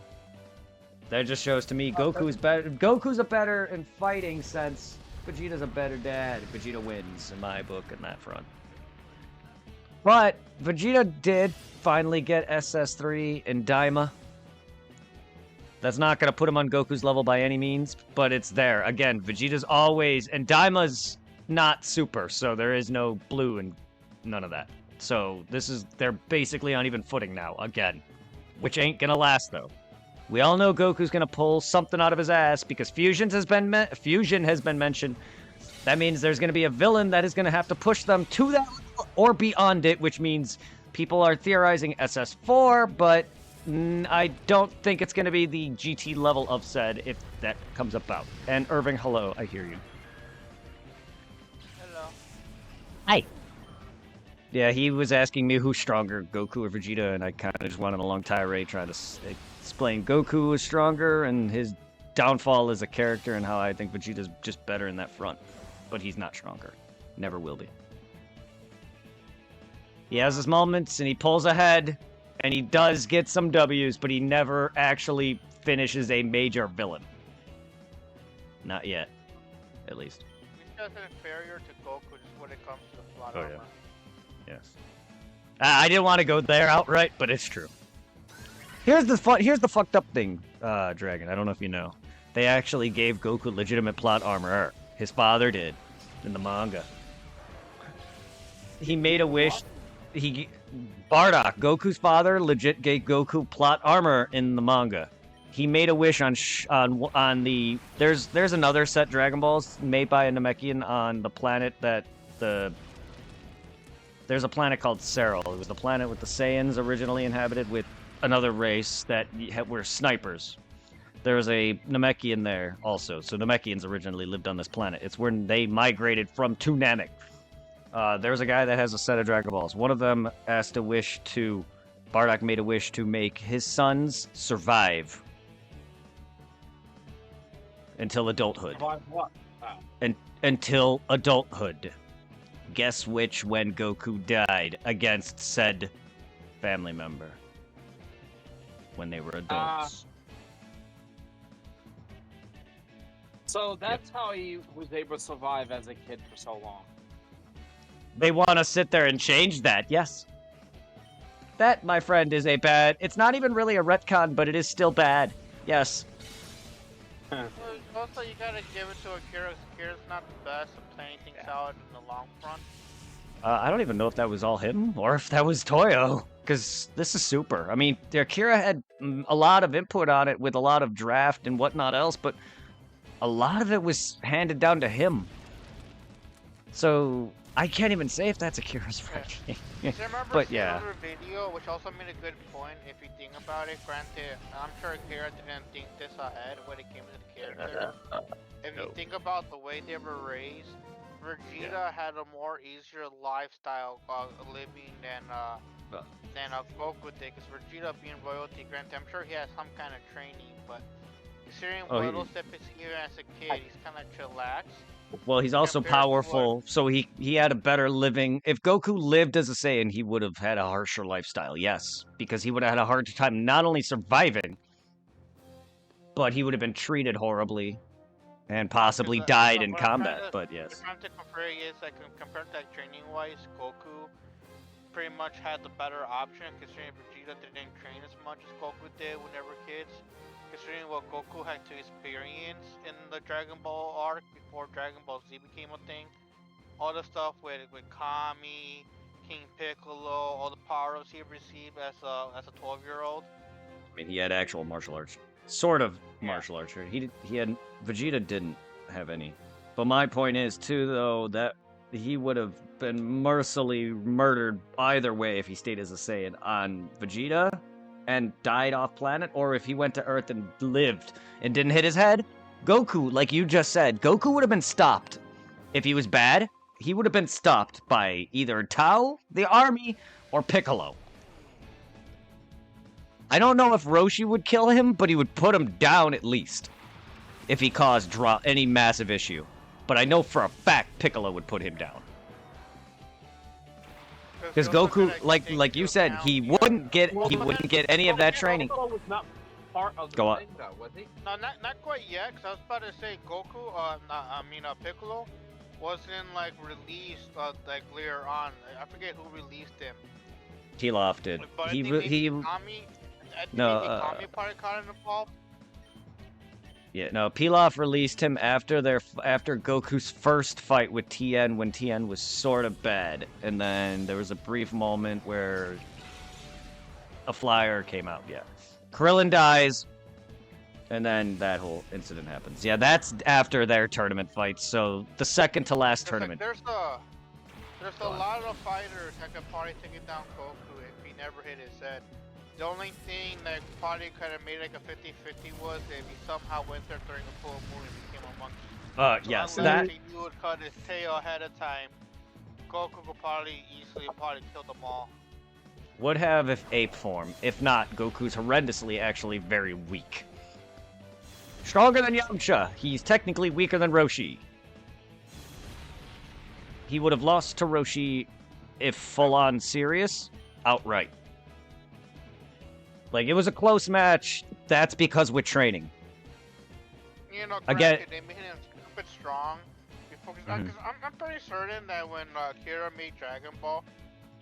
that just shows to me Goku's better. Goku's a better in fighting sense. Vegeta's a better dad. Vegeta wins in my book in that front. But Vegeta did finally get SS3 and Daima. That's not going to put him on Goku's level by any means, but it's there. Again, Vegeta's always... And Daima's not super, so there is no blue and none of that. So they're basically on even footing now, again. Which ain't going to last, though. We all know Goku's going to pull something out of his ass because fusion has been mentioned. That means there's going to be a villain that is going to have to push them to that level or beyond it, which means people are theorizing SS4, but I don't think it's going to be the GT level of said if that comes about. And Irving, hello, I hear you. Hello. Hi. Yeah, he was asking me who's stronger, Goku or Vegeta, and I kind of just went on a long tirade trying to explain Goku is stronger and his downfall as a character and how I think Vegeta's just better in that front. But he's not stronger. Never will be. He has his moments and he pulls ahead and he does get some W's, but he never actually finishes a major villain. Not yet, at least. He's just inferior to Goku just when it comes to the plot armor. Yeah. Yes. I didn't want to go there outright, but it's true. Here's the fucked up thing, Dragon. I don't know if you know. They actually gave Goku legitimate plot armor. His father did. in the manga. He made a wish. Bardock, Goku's father, legit gave Goku plot armor in the manga. He made a wish on the. There's another set Dragon Balls made by a Namekian on the planet that There's a planet called Serral. It was the planet with the Saiyans originally inhabited with another race that were snipers. There was a Namekian there also. So Namekians originally lived on this planet. It's where they migrated from to Namek. There's a guy that has a set of Dragon Balls. One of them asked a wish to... Bardock made a wish to make his sons survive until adulthood. Survive what? Until adulthood. Guess which when Goku died against said family member when they were adults. So that's how he was able to survive as a kid for so long. They want to sit there and change that, yes. That, my friend, is a bad... It's not even really a retcon, but it is still bad. Yes. Also, you gotta give it to Akira. Akira's not the best at playing things out in the long run. I don't even know if that was all him, or if that was Toyo, because this is Super. I mean, Akira had a lot of input on it with a lot of draft and whatnot else, but a lot of it was handed down to him. So... I can't even say if that's Akira's writing. But yeah. Another video, which also made a good point if you think about it. Granted, I'm sure Akira didn't think this ahead when it came to the character. If you think about the way they were raised, Vegeta had a more easier lifestyle living than Goku did. Because Vegeta being royalty, granted, I'm sure he has some kind of training, but considering little steps even as a kid, he's kind of chillaxed. Well, he's also powerful, so he had a better living. If Goku lived as a Saiyan, he would have had a harsher lifestyle, yes. Because he would have had a hard time not only surviving, but he would have been treated horribly and possibly died in combat, but yes. What I'm trying to compare is, like, compared to training-wise, Goku pretty much had the better option, considering Vegeta didn't train as much as Goku did when they were kids. Considering what Goku had to experience in the Dragon Ball arc before Dragon Ball Z became a thing. All the stuff with Kami, King Piccolo, all the power-ups he received as a 12-year-old. I mean, he had actual martial arts. Sort of martial arts. He had... Vegeta didn't have any. But my point is, too, though, that he would have been mercilessly murdered either way if he stayed as a Saiyan on Vegeta and died off planet, or if he went to Earth and lived and didn't hit his head. Goku, like you just said, Goku would have been stopped. If he was bad, he would have been stopped by either Tao, the army, or Piccolo. I don't know if Roshi would kill him, but he would put him down at least. If he caused any massive issue. But I know for a fact Piccolo would put him down. Because Goku, like you said, he wouldn't get any of that training. Piccolo was not part of the Go on. thing, though, was he? No, not quite yet. Cause I was about to say Goku. Piccolo wasn't like released like later on. I forget who released him. Pilaf did. But He Kami probably caught involved. Yeah, no, Pilaf released him after Goku's first fight with Tien, when Tien was sort of bad. And then there was a brief moment where a flyer came out, yeah. Krillin dies, and then that whole incident happens. Yeah, that's after their tournament fights, so the second to last tournament. There's a lot of fighters that could probably take it down Goku if he never hit his head. The only thing that probably could have made like a 50-50 was if he somehow went there during a full moon and became a monkey. Yes, unless he would cut his tail ahead of time, Goku could probably easily kill them all. Would have if ape form. If not, Goku's horrendously actually very weak. Stronger than Yamcha. He's technically weaker than Roshi. He would have lost to Roshi if full-on serious, outright. Like, it was a close match. That's because we're training. You know, Again, they made him stupid strong. Because I'm pretty certain that when Akira made Dragon Ball,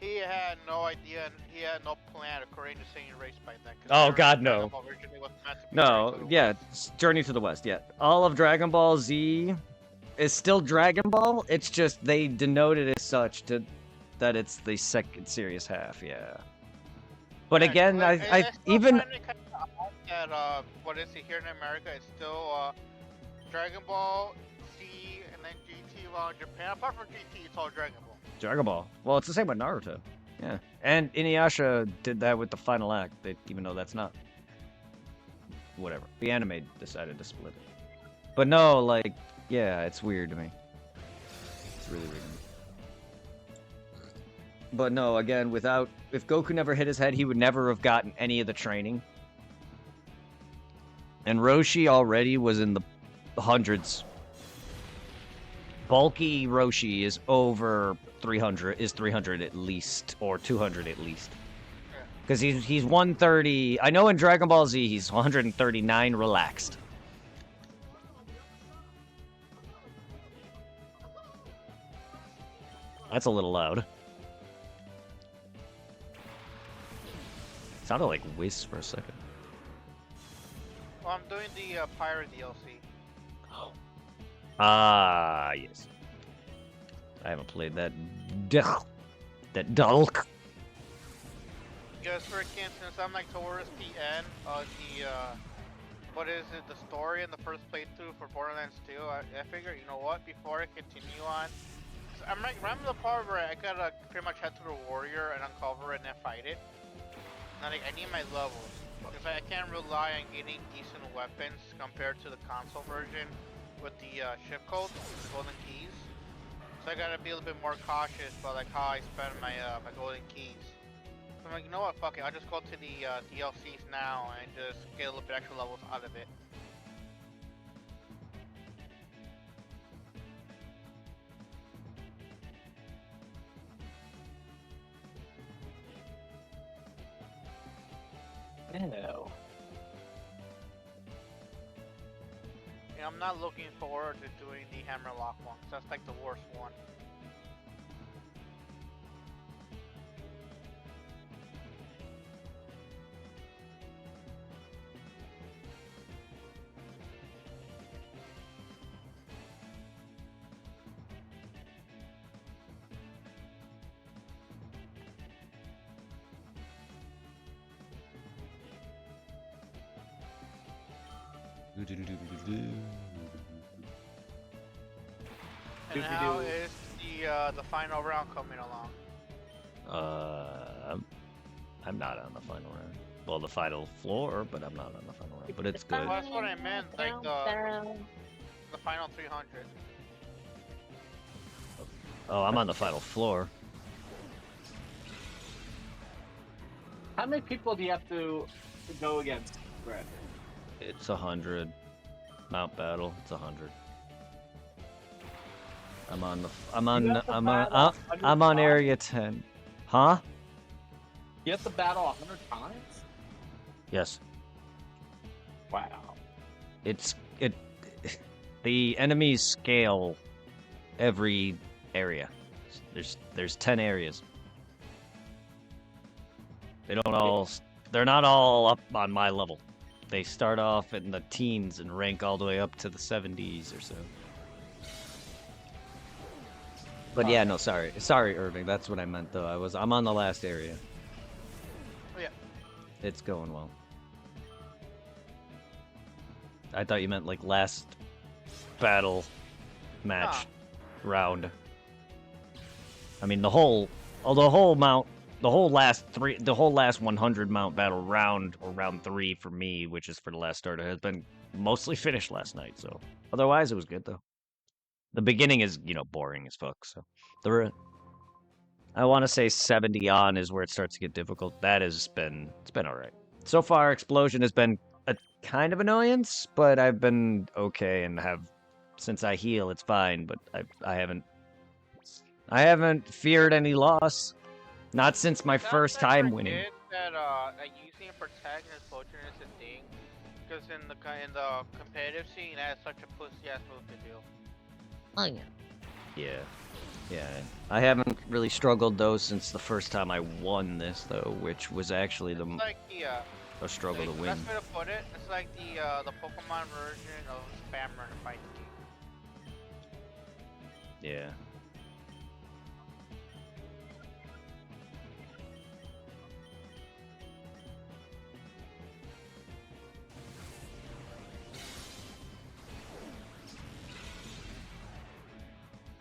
he had no idea and he had no plan of creating a singing race by then. Oh God, no. No, yeah, Journey to the West, yeah. All of Dragon Ball Z is still Dragon Ball. It's just they denote it as such that it's the second serious half. Yeah. But again, I even find it kind of odd that what is it here in America? It's still Dragon Ball Z and then GT. While in Japan, apart from GT, it's all Dragon Ball. Dragon Ball. Well, it's the same with Naruto. Yeah. And Inuyasha did that with the final act, even though that's not. Whatever. The anime decided to split it. But no, like, yeah, it's weird to me. It's really weird to me. But no, again, if Goku never hit his head, he would never have gotten any of the training. And Roshi already was in the hundreds. Bulky Roshi is over 300, is 300 at least, or 200 at least. Because he's 130. I know in Dragon Ball Z he's 139 relaxed. That's a little loud. Sounded like Whis for a second. Well, I'm doing the Pirate DLC. Ah, yes. I haven't played that. Dulk. Because for instance, I'm like towards the end of the what is it? The story in the first playthrough for Borderlands 2. I figured, you know what? Before I continue on, I'm like around the part where I gotta pretty much head to the warrior and uncover it and then fight it. Now, like, I need my levels because I can't rely on getting decent weapons compared to the console version with the ship codes, the golden keys. So I gotta be a little bit more cautious about like how I spend my my golden keys. So I'm like, you know what? Fuck it. I'll just go to the DLCs now and just get a little bit extra levels out of it. No. Yeah, I'm not looking forward to doing the Hammerlock one, 'cause that's like the worst one. And how is the final round coming along? I'm not on the final round. Well, the final floor, but I'm not on the final round. But it's good. Well, that's what I meant, like the final 300. Oh, I'm on the final floor. How many people do you have to go against, Brad? It's 100. Mount Battle. It's 100. I'm on area 10. Huh? You have to battle 100 times? Yes. Wow. The enemies scale every area. There's 10 areas. They're not all up on my level. They start off in the teens and rank all the way up to the 70s or so. But yeah, no, sorry, Irving. That's what I meant, though. I'm on the last area. Oh yeah. It's going well. I thought you meant like last battle match round. I mean the whole last 100 mount battle round, or round 3 for me, which is for the last starter, has been mostly finished last night. So otherwise, it was good though. The beginning is, boring as fuck. So I want to say 70 on is where it starts to get difficult. It's been all right so far. Explosion has been a kind of annoyance, but I've been okay and since I heal, it's fine. But I haven't feared any loss. Not since my first time winning. That using protect and explosion is a thing, because in the competitive scene, that's such a pussy ass move to do. Oh yeah. Yeah. I haven't really struggled though since the first time I won this though, which was actually a struggle to win. The best way to put it, it's like the Pokemon version of Spammer in a fighting game. Yeah.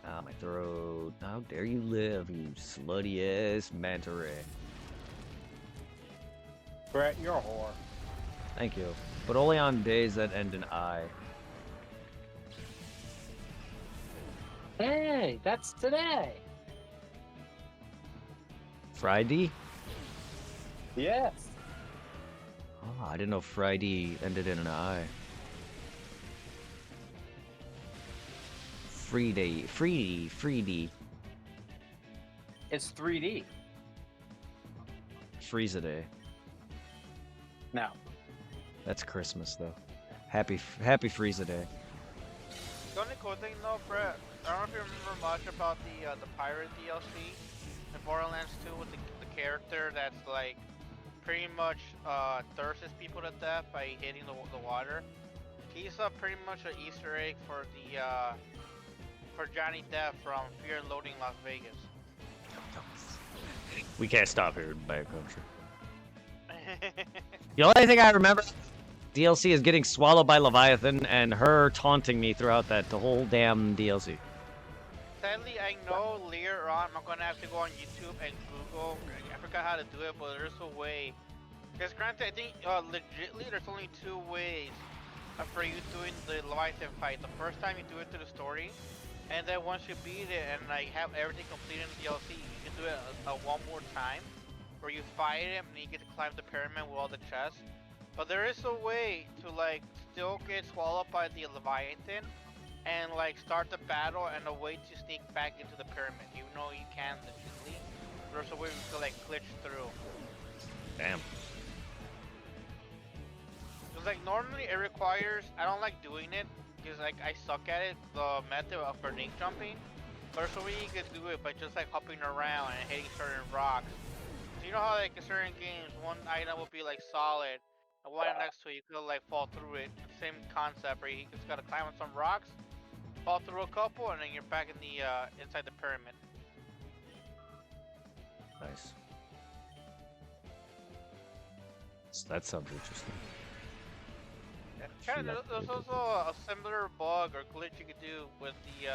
Ah, my throat. How dare you live, you slutty ass manta ray. Brett, you're a whore. Thank you. But only on days that end in I. Hey, that's today. Friday? Yes. Oh, I didn't know Friday ended in an I. Friday. It's 3D. Frieza Day. No. That's Christmas, though. Happy Frieza Day. The only cool thing though, Brett, I don't know if you remember much about the pirate DLC in Borderlands 2 with the character that's like pretty much thirsts people to death by hitting the water. He's pretty much an Easter egg for Johnny Depp from Fear and Loathing Las Vegas. We can't stop here in Bad Country. The only thing I remember DLC is getting swallowed by Leviathan and her taunting me throughout the whole damn DLC. Sadly, I know later on I'm gonna have to go on YouTube and Google. I forgot how to do it, but there's a way. Because granted, I think legitly there's only two ways for you doing the Leviathan fight. The first time you do it through the story, and then once you beat it and like have everything completed in the DLC, you can do it one more time, where you fight him and you get to climb the pyramid with all the chests. But there is a way to like still get swallowed by the Leviathan and like start the battle and a way to sneak back into the pyramid. Even though you can legitly, there's a way to like glitch through. Damn. Cause like normally it requires, I don't like doing it because like I suck at it, the method of grenade jumping. But there's a way you can do it by just like hopping around and hitting certain rocks. So you know how like in certain games one item will be like solid, and one next to it you could like fall through it. Same concept where you just gotta climb on some rocks, fall through a couple, and then you're back in the inside the pyramid. Nice. So that sounds interesting. Kind of, there's also a similar bug or glitch you could do with the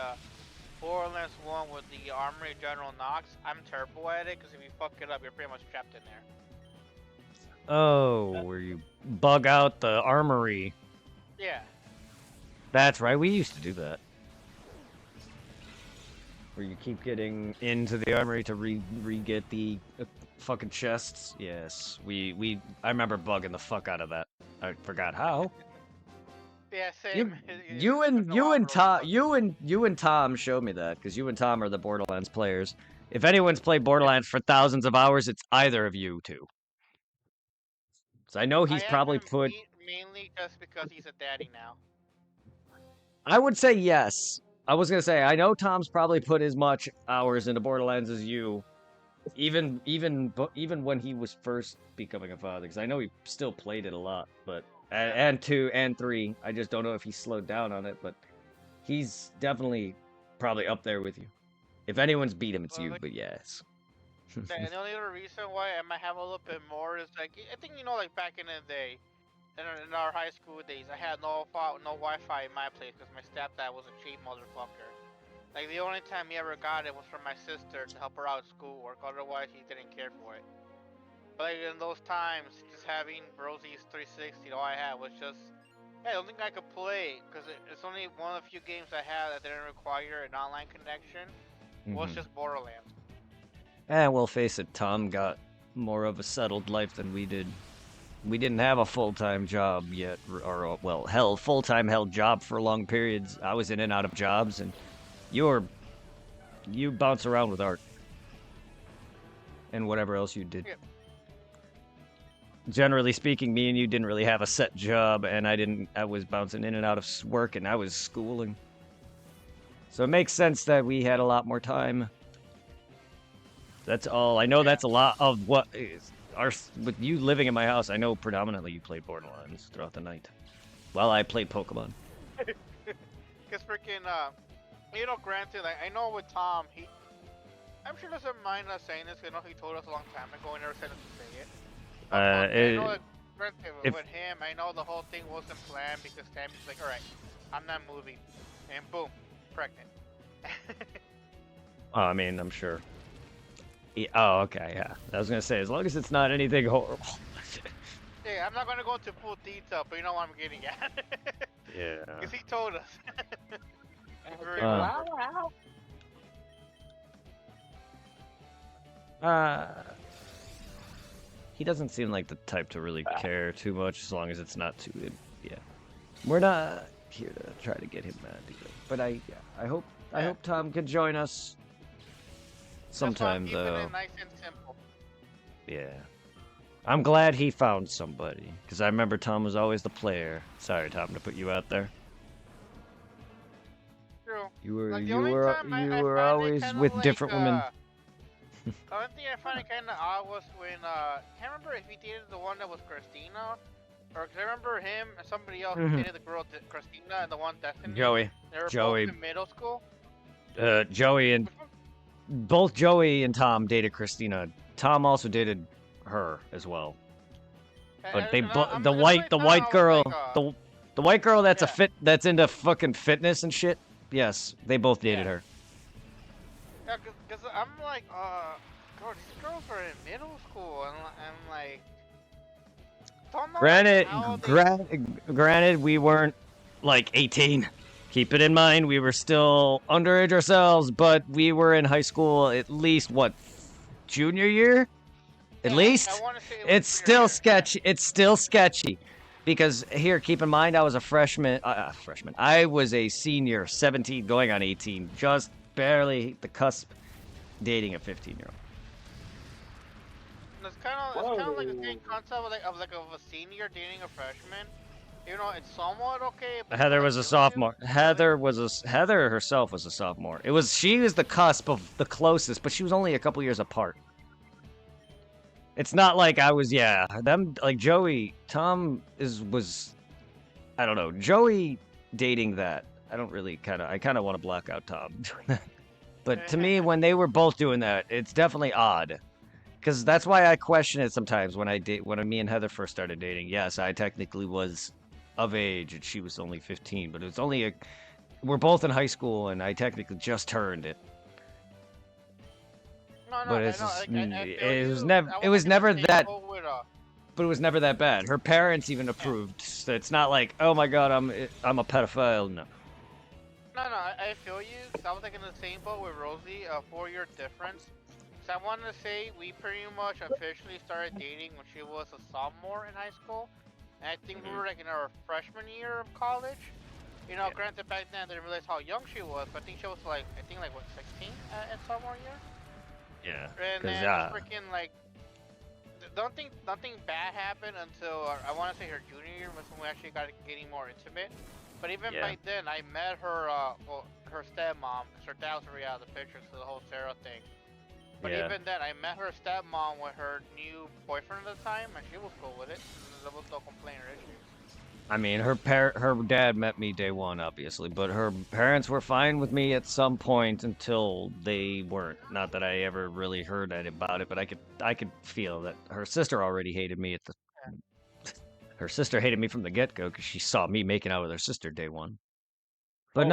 Borderlands 1 with the Armory General Knox. I'm terrible at it because if you fuck it up, you're pretty much trapped in there. Oh, where you bug out the armory. Yeah. That's right, we used to do that. Where you keep getting into the armory to re-get the fucking chests. Yes, I remember bugging the fuck out of that. I forgot how. Yeah, same. You and Tom showed me that, because you and Tom are the Borderlands players. If anyone's played Borderlands for thousands of hours, it's either of you two. So I know he's probably put. Mainly just because he's a daddy now. I would say yes. I was gonna say I know Tom's probably put as much hours into Borderlands as you, even when he was first becoming a father, because I know he still played it a lot, but. And 2 and 3. I just don't know if he slowed down on it, but he's definitely probably up there with you. If anyone's beat him, it's you, but yes. And the only other reason why I might have a little bit more is like, I think, you know, like back in the day, in our high school days, I had no Wi-Fi in my place because my stepdad was a cheap motherfucker. Like, the only time he ever got it was from my sister to help her out at schoolwork, otherwise he didn't care for it. But like in those times, just having Rosie's 360, all I had was just, I don't think I could play, because it's only one of the few games I had that didn't require an online connection, was just Borderlands. Well, face it, Tom got more of a settled life than we did. We didn't have a full-time job yet, or, well, hell, full-time held job for long periods. I was in and out of jobs, and you bounce around with art. And whatever else you did. Yeah. Generally speaking, me and you didn't really have a set job, and I was bouncing in and out of work, and I was schooling. So it makes sense that we had a lot more time. That's all. I know that's a lot of what is with you living in my house. I know predominantly you played Borderlands throughout the night, while I played Pokemon. Because freaking You know, granted, like, I know with Tom, I'm sure doesn't mind us saying this. 'Cause I know he told us a long time ago and never said us to say it. But I know that, granted, if with him, I know the whole thing wasn't planned because Tammy's like, all right, I'm not moving, and boom, pregnant. I mean, I'm sure. Oh, okay, yeah. I was gonna say, as long as it's not anything horrible. Yeah, I'm not gonna go into full detail, but you know what I'm getting at. Yeah. Because he told us. Very Uh. awkward. He doesn't seem like the type to really care too much, as long as it's not too. Yeah. We're not here to try to get him mad either. But I hope Tom can join us sometime though. It nice and simple. Yeah. I'm glad he found somebody, because I remember Tom was always the player. Sorry, Tom, to put you out there. True. You were like, you were always with like, different women. The only thing I find it kind of odd was when I can't remember if he dated the one that was Christina, or cause I remember him and somebody else dated the girl Christina and the one Destiny. Joey. They were Joey. both in middle school. Joey and both Joey and Tom dated Christina. Tom also dated her as well. But they the white girl like, the white girl that's that's into fucking fitness and shit. Yes, they both dated her. Yeah, cause I'm like, girl, these girls are in middle school, and I'm like, don't know Granted, we weren't like 18. Keep it in mind, we were still underage ourselves, but we were in high school at least what, junior year? At least it's still sketchy. It's still sketchy, because here, keep in mind, I was a freshman. I was a senior, 17, going on 18, just barely the cusp, dating a 15-year-old. It's kind of like the same concept of a senior dating a freshman. You know, it's somewhat okay. But Heather was a sophomore. Heather herself was a sophomore. She was the cusp of the closest, but she was only a couple years apart. It's not like I was, them, like Joey, Tom was, I don't know, Joey dating that. I don't really I kind of want to block out Tom doing that. But to me, when they were both doing that, it's definitely odd. Because that's why I question it sometimes when me and Heather first started dating. Yes, I technically was of age and she was only 15, but it was only we're both in high school and I technically just turned it. But it was never that. But it was never that bad. Her parents even approved. So it's not like, oh my god, I'm a pedophile. No. No, I feel you. Cause I was like in the same boat with Rosie, a 4-year difference. So I wanted to say we pretty much officially started dating when she was a sophomore in high school, and I think we were like in our freshman year of college. You know, granted back then I didn't realize how young she was, but I think she was like what, 16 at sophomore year. Yeah. And then freaking like, nothing bad happened until I want to say her junior year was when we actually got getting more intimate. But even by then, I met her, her stepmom, because her dad was already out of the picture, so the whole Sarah thing. But even then, I met her stepmom with her new boyfriend at the time, and she was cool with it. There was no complaint or issues. I mean, her dad met me day one, obviously, but her parents were fine with me at some point until they weren't. Not that I ever really heard about it, but I could feel that her sister already hated me Her sister hated me from the get-go because she saw me making out with her sister day one. But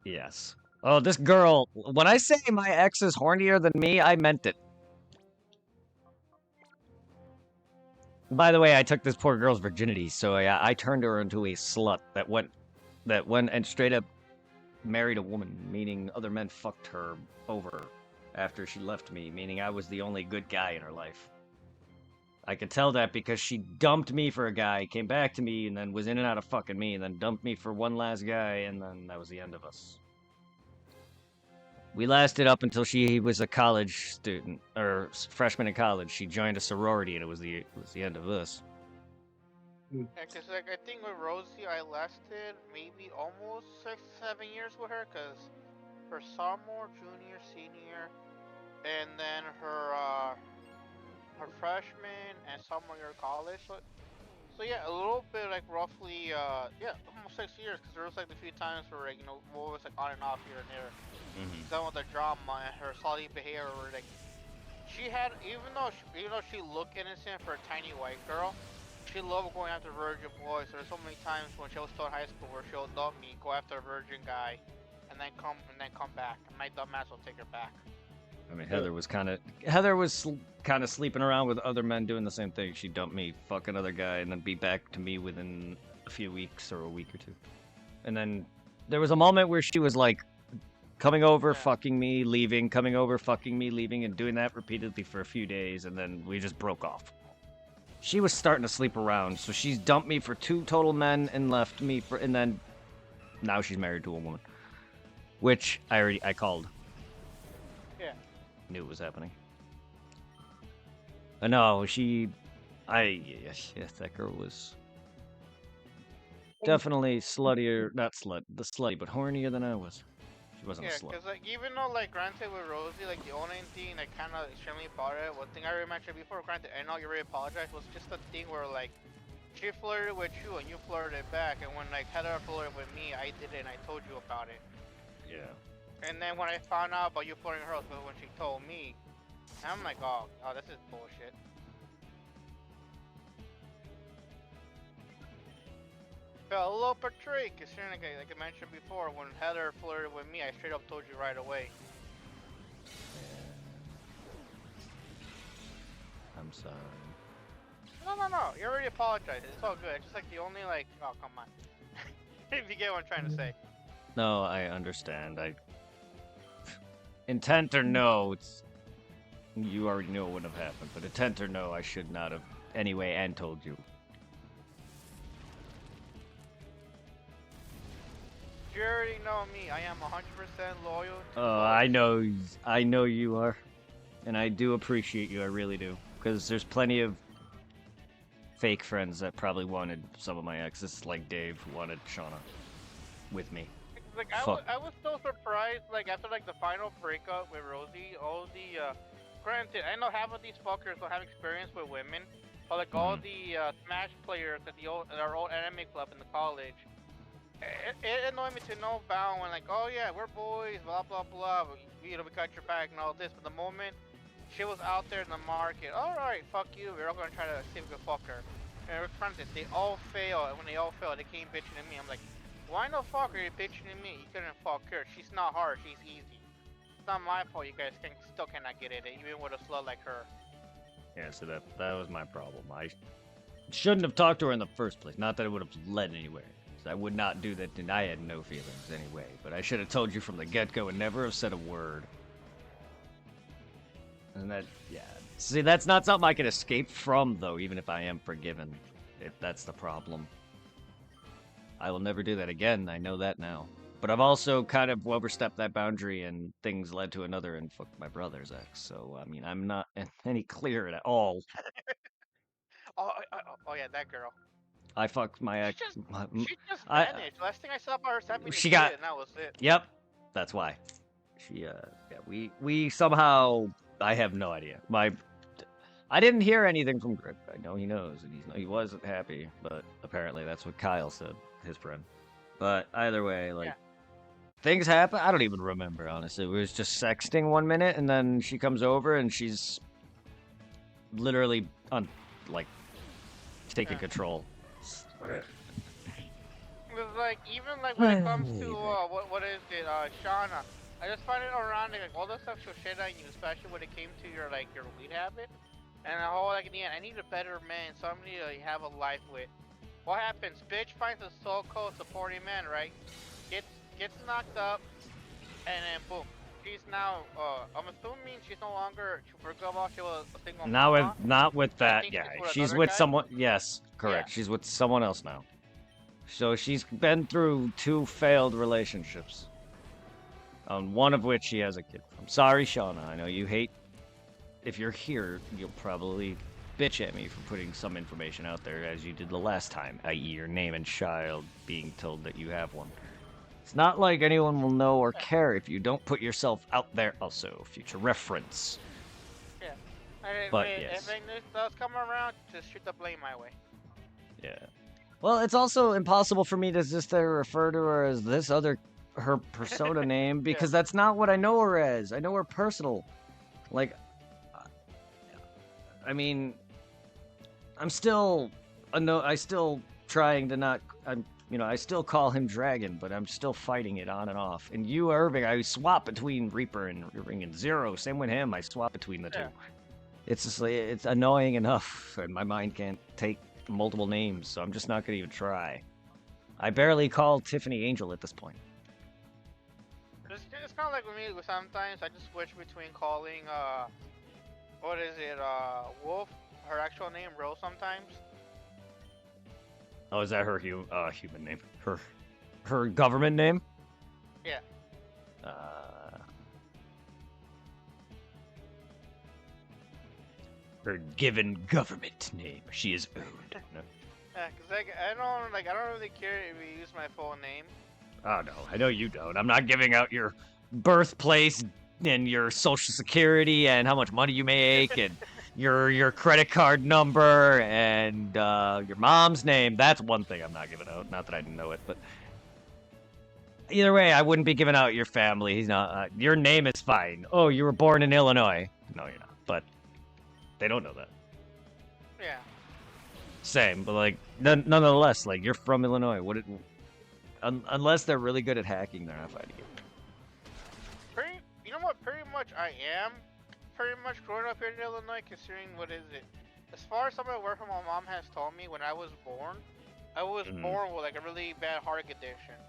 yes. Oh, this girl, when I say my ex is hornier than me, I meant it. By the way, I took this poor girl's virginity, so I turned her into a slut that went and straight up married a woman, meaning other men fucked her over after she left me, meaning I was the only good guy in her life. I could tell that because she dumped me for a guy, came back to me, and then was in and out of fucking me, and then dumped me for one last guy, and then that was the end of us. We lasted up until she was a college student, or freshman in college. She joined a sorority, and it was the end of us. Yeah, cause like I think with Rosie, I lasted maybe almost 6-7 years with her, cause her sophomore, junior, senior, and then her freshman and sophomore year of college. So So yeah, a little bit like roughly, yeah, almost 6 years. Cause there was like a few times where like what was like on and off here and there. Mm-hmm. Done with the drama and her slutty behavior. Where like she had, even though she looked innocent for a tiny white girl, she loved going after virgin boys. So there's so many times when she was still in high school where she'll dump me, go after a virgin guy, and then come back. And my dumbass will take her back. I mean, Heather was kind of sleeping around with other men doing the same thing. She dumped me, fuck another guy, and then be back to me within a few weeks or a week or two. And then there was a moment where she was like coming over, fucking me, leaving, coming over, fucking me, leaving, and doing that repeatedly for a few days, and then we just broke off. She was starting to sleep around, so she's dumped me for 2 total men and left me for, and then now she's married to a woman, which I called. Yeah. Knew it was happening. No, yes, that girl was definitely sluttier, not slutty, but hornier than I was. She wasn't a slut. Cause like even though like granted with Rosie, like the only thing that kind of extremely bothered it, one thing I already mentioned before, granted, I know you already apologized, was just the thing where like she flirted with you and you flirted back, and when like Heather flirted with me, I did it and I told you about it. Yeah. And then when I found out about you flirting her, when she told me, I'm like, oh, this is bullshit. Felt a little betrayed, considering like I mentioned before, when Heather flirted with me, I straight up told you right away. I'm sorry. No, you already apologized. It's all good. It's just like the only like, oh come on. If you get what I'm trying to say. No, I understand. Intent or no, you already knew it wouldn't have happened. But intent or no, I should not have anyway and told you. You already know me. I am 100% loyal. I know you are, and I do appreciate you. I really do, because there's plenty of fake friends that probably wanted some of my exes, like Dave, who wanted Shauna with me. Like I was so surprised. Like after like the final breakup with Rosie, all the granted, I know half of these fuckers don't have experience with women, but like all the Smash players at our old anime club in the college. It annoyed me to no bound when like, oh yeah, we're boys, blah blah blah, we got your back and all this. But the moment she was out there in the market, all right, fuck you, we're all gonna try to see if we can fuck her. And we're trying to, they all fail, and when they all fail, they came bitching at me. I'm like, why the fuck are you bitching at me? You couldn't fuck her. She's not hard, she's easy. It's not my fault you guys still cannot get it, even with a slut like her. Yeah, so that was my problem. I shouldn't have talked to her in the first place. Not that it would have led anywhere. I would not do that, and I had no feelings anyway. But I should have told you from the get-go and never have said a word. And that, yeah. See, that's not something I can escape from, though, even if I am forgiven. If that's the problem. I will never do that again, I know that now. But I've also kind of overstepped that boundary, and things led to another and fucked my brother's ex. So, I mean, I'm not any clearer at all. Oh yeah, that girl. I fucked my ex. She just vanished. Last thing I saw about her was she got, and that was it. Yep, that's why. She, yeah, we somehow, I have no idea. I didn't hear anything from Greg. I know he knows, and he wasn't happy, but apparently that's what Kyle said, his friend. But either way, like, things happen. I don't even remember, honestly. It was just sexting one minute, and then she comes over, and she's literally taking control. Because like even like when it comes to what is it, Shauna, I just find it ironic, like all the stuff she'll shit on you, especially when it came to your weed habit, and the whole like in the end, I need a better man, somebody to have a life with. What happens? Bitch finds a so-called supporting man, right? Gets knocked up, and then boom, she's now. I'm assuming she's no longer. For example, she was a single mama. Not with that guy. She's with someone. Yes, correct. Yeah. She's with someone else now. So she's been through 2 failed relationships. On one of which she has a kid. I'm sorry, Shauna. I know you hate. If you're here, you'll probably bitch at me for putting some information out there as you did the last time, i.e. your name and child being told that you have one. It's not like anyone will know or care if you don't put yourself out there also. Future reference. Yeah. But if this does come around, just shoot the blame my way. Yeah. Well, it's also impossible for me to just refer to her as her persona name because that's not what I know her as. I know her personal. Like, I mean, I'm still, I still trying to not. I still call him Dragon, but I'm still fighting it on and off. And you, Irving, I swap between Reaper and Ring and Zero. Same with him, I swap between the two. It's just like, it's annoying enough, and my mind can't take multiple names, so I'm just not gonna even try. I barely call Tiffany Angel at this point. It's kind of like with me. Sometimes I just switch between calling what is it, Wolf, her actual name, Rose. Sometimes. Oh, is that her human name? Her government name? Yeah. Her given government name. She is owned. No. Yeah, cause I don't really care if you use my full name. Oh no, I know you don't. I'm not giving out your birthplace and your social security and how much money you make and your credit card number and your mom's name. That's one thing I'm not giving out. Not that I didn't know it, but either way, I wouldn't be giving out your family. He's not. Your name is fine. Oh, you were born in Illinois. No, you're not. But they don't know that. Yeah. Same, but like nonetheless, like you're from Illinois. Unless they're really good at hacking, they're not fighting you. You know what? Pretty much I am. Pretty much growing up here in Illinois, considering what is it? As far as some of the word from my mom has told me, when I was born born with like a really bad heart condition,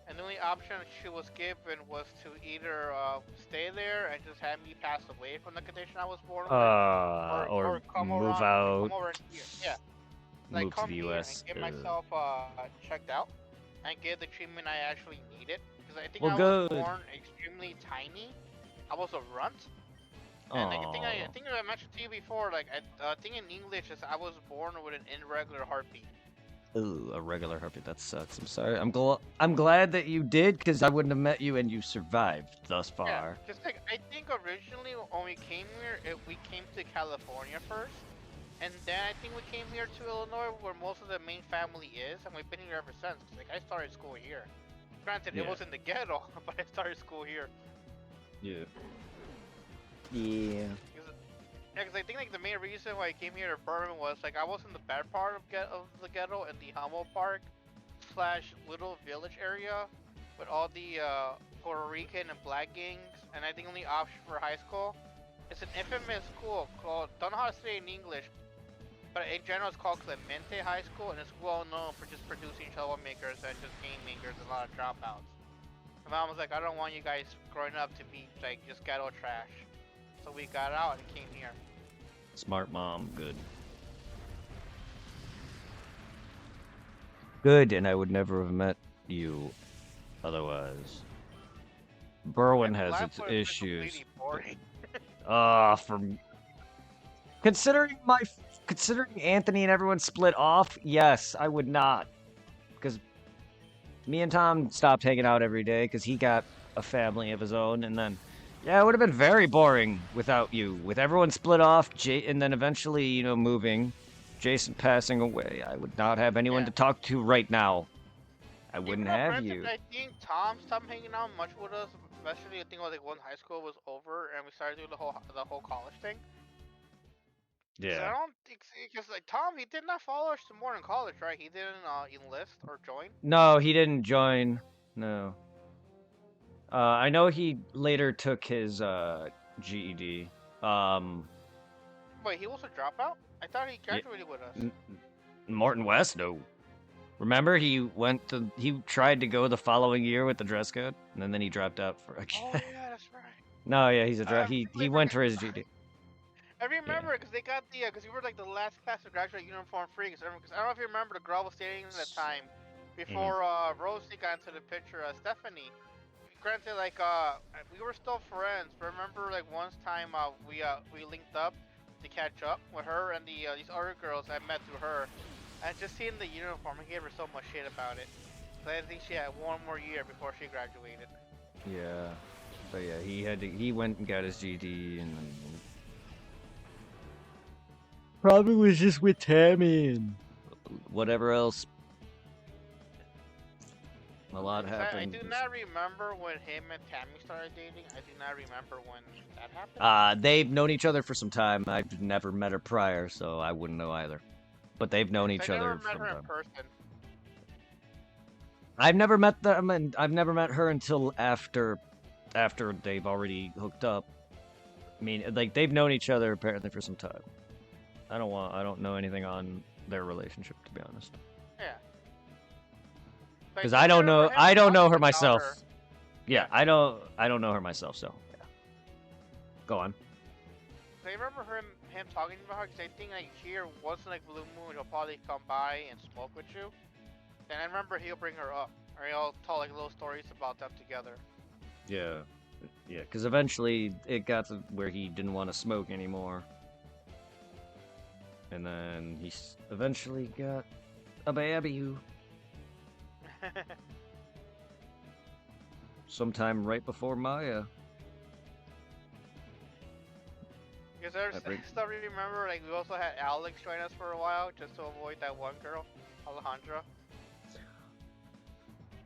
and the only option she was given was to either stay there and just have me pass away from the condition I was born with, or come move around, out. come over here. Yeah. Like Move come to the here US. and get myself checked out and get the treatment I actually needed. Because I think Well, I good. was born extremely tiny. I was a runt. And like, I think I mentioned to you before, like I think in English is I was born with an irregular heartbeat. Ooh, a regular heartbeat. That sucks. I'm sorry. I'm glad that you did, because I wouldn't have met you and you survived thus far. Yeah, because like I think originally when we came here, we came to California first. And then I think we came here to Illinois, where most of the main family is, and we've been here ever since. Like I started school here. Granted, it was in the ghetto, but I started school here. Yeah. Yeah. Because I think like the main reason why I came here to Berman was like I was in the bad part of the ghetto, in the Hummel Park / little village area, with all the Puerto Rican and black gangs, and I think only option for high school. It's an infamous school called, don't know how to say it in English, but in general it's called Clemente High School, and it's well known for just producing troublemakers and just game makers and a lot of dropouts. My mom was like, I don't want you guys growing up to be like just ghetto trash. So we got out and came here. Smart mom, good. Good, and I would never have met you otherwise. Berwyn has its issues. From considering Anthony and everyone split off, yes, I would not. Because me and Tom stopped hanging out every day because he got a family of his own, and then yeah, it would have been very boring without you. With everyone split off, and then eventually, moving, Jason passing away, I would not have anyone to talk to right now. I wouldn't have you. I think Tom stopped hanging out much with us, especially I think like when high school was over and we started doing the whole college thing. Yeah. I don't think, because like Tom, he did not follow us to more in college, right? He didn't enlist or join. No, he didn't join. No. I know he later took his GED. Wait, he was a dropout? I thought he graduated with us. Morton West, no. Remember, he tried to go the following year with the dress code, and then he dropped out for. Oh yeah, that's right. No, yeah, he's a he went for his GED. I remember because they got because we were like the last class to graduate uniform free. Because I don't know if you remember, the girl was standing at the time before Rosie got into the picture. Stephanie. Granted, like we were still friends, but remember, like once time we linked up to catch up with her and these other girls I met through her, and just seeing the uniform, I gave her so much shit about it. So I think she had one more year before she graduated. Yeah, but yeah, he went and got his GD, and then probably was just with Tammy and whatever else. A lot 'Cause happened. I do not remember when him and Tammy started dating. I do not remember when that happened. They've known each other for some time. I've never met her prior, so I wouldn't know either. But they've known each I other never met from her in time. person. I've never met them, and I've never met her until after they've already hooked up. I mean, like they've known each other apparently for some time. I don't know anything on their relationship, to be honest. Yeah. Because I don't know her myself. Her. Yeah, I don't know her myself, so yeah. Go on. I remember him talking about her because I think like here once in like Blue Moon he'll probably come by and smoke with you. And I remember he'll bring her up, or he'll tell like little stories about them together. Yeah, because eventually it got to where he didn't want to smoke anymore. And then he eventually got a baby. Sometime right before Maya. Because I still remember, like, we also had Alex join us for a while, just to avoid that one girl, Alejandra.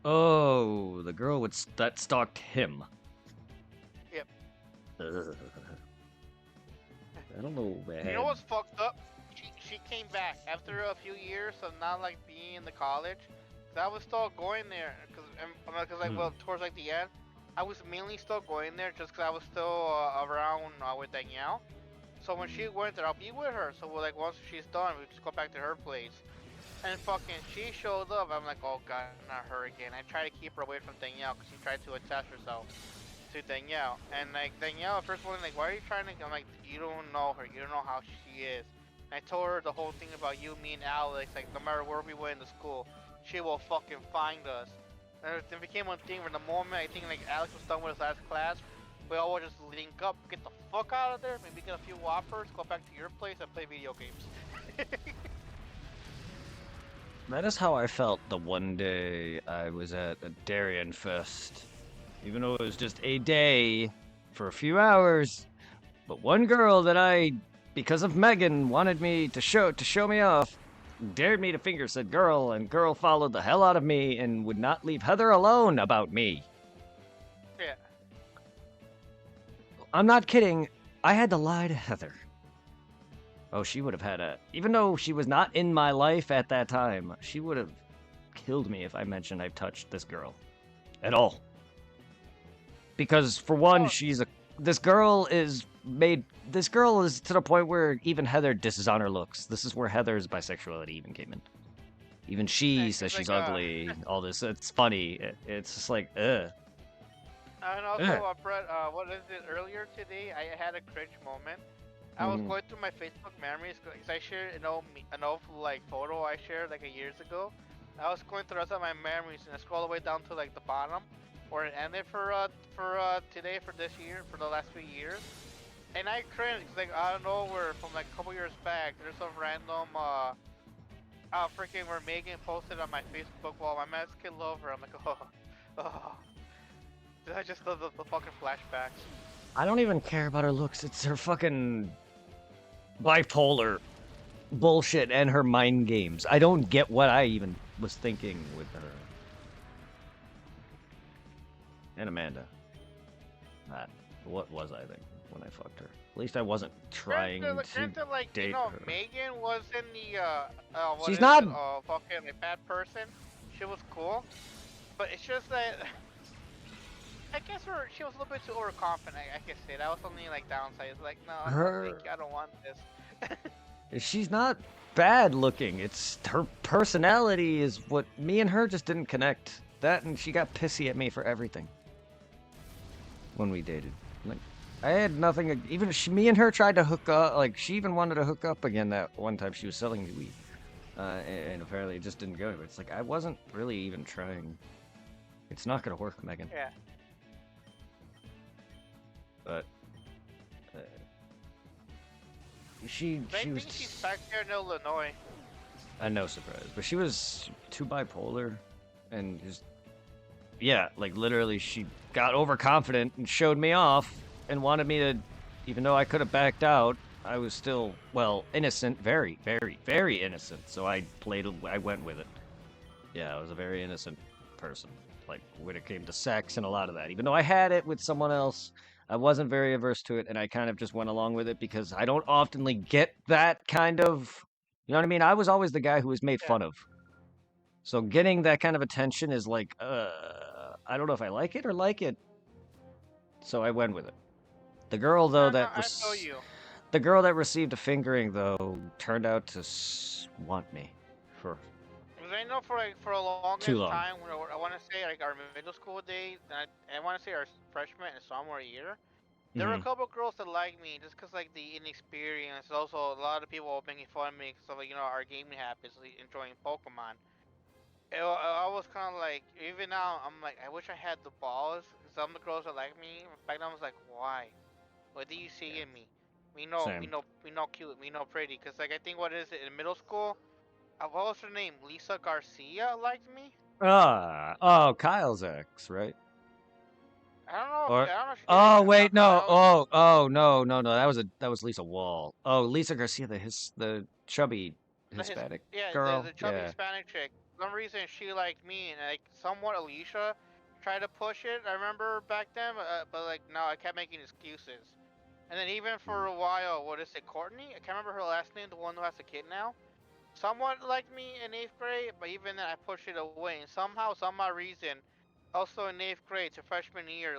Oh, the girl that stalked him. Yep. I don't know, man. You know what's fucked up? She came back after a few years of not, like, being in the college. Cause I was still going there, well, towards, like, the end, I was mainly still going there just because I was still around with Danielle. So when she went there, I'll be with her. So we're like, once she's done, we just go back to her place. And fucking, she showed up. I'm like, oh god, not her again. I try to keep her away from Danielle because she tried to attach herself to Danielle. And like Danielle, first one, like, why are you trying to? I'm like, you don't know her. You don't know how she is. And I told her the whole thing about you, me, and Alex. Like, no matter where we went in the school, she will fucking find us. And it became one thing. From the moment I think like Alex was done with his last class, we all would just link up, get the fuck out of there, maybe get a few whoppers, go back to your place and play video games. That is how I felt the one day I was at a Darien Fest. Even though it was just a day for a few hours. But one girl that because of Megan, wanted me to show me off, dared me to finger said girl, and girl followed the hell out of me and would not leave Heather alone about me. Yeah. I'm not kidding. I had to lie to Heather. Oh, she would have had even though she was not in my life at that time, she would have killed me if I mentioned I've touched this girl. At all. Because, for one, this girl is to the point where even Heather disses on her looks. This is where Heather's bisexuality even came in. Even she says she's ugly, all this. It's funny. It's just like, ugh. And also, Brett, what is it? Earlier today, I had a cringe moment. I was going through my Facebook memories because I shared an old like photo I shared like years ago. I was going through the rest of my memories and I scrolled all the way down to like the bottom, where it ended for today, for this year, for the last few years. And I cringed because like out of nowhere, from like a couple years back, there's some random freaking where Megan posted on my Facebook wall, my Mexican lover. I'm like, oh. I just love the fucking flashbacks. I don't even care about her looks. It's her fucking bipolar bullshit and her mind games. I don't get what I even was thinking with her. And Amanda. What was I thinking when I fucked her? At least I wasn't trying to like, date you know, her. Megan was in the She's not fucking a bad person. She was cool, but it's just that I guess she was a little bit too overconfident. I can say that was something like downside. It's like, no, I don't want this. She's not bad looking. It's her personality is what me and her just didn't connect. That, and she got pissy at me for everything when we dated. Like, I had nothing. Even me and her tried to hook up. Like, she even wanted to hook up again that one time she was selling me weed, and apparently it just didn't go anywhere. It's like I wasn't really even trying. It's not gonna work, Megan. Yeah. But she was. She's back there in Illinois. No surprise, but she was too bipolar, and just like literally, she got overconfident and showed me off, and wanted me to, even though I could have backed out, I was still, well, innocent, very, very, very innocent. So I went with it. Yeah, I was a very innocent person. Like when it came to sex and a lot of that. Even though I had it with someone else, I wasn't very averse to it, and I kind of just went along with it because I don't oftenly get that kind of, you know what I mean? I was always the guy who was made fun of. So getting that kind of attention is like, I don't know if I like it or like it. So I went with it. The girl though the girl that received a fingering though turned out to want me for. Because I know for a longest Too long. time, I want to say like our middle school days, and I want to say our freshman and sophomore year, there were a couple girls that liked me just because like the inexperience. Also, a lot of people were making fun of me because of like, our gaming habits, like, enjoying Pokemon. I was kind of like, even now, I'm like, I wish I had the balls. Some of the girls that like me back then, I was like, why? What do you see in me? We know, Same. we know cute, we know pretty. Cause like I think what is it in middle school? What was her name? Lisa Garcia liked me. Oh, Kyle's ex, right? I don't know. Or, I don't know if she oh did wait, no. Kyle. No. That was Lisa Wall. Oh, Lisa Garcia, the chubby Hispanic girl. The chubby Hispanic chick. For some reason she liked me, and like somewhat Alicia tried to push it. I remember back then, but like no, I kept making excuses. And then even for a while, what is it, Courtney? I can't remember her last name, the one who has a kid now. Somewhat liked me in 8th grade, but even then I pushed it away. And somehow, some odd reason, also in 8th grade to freshman year,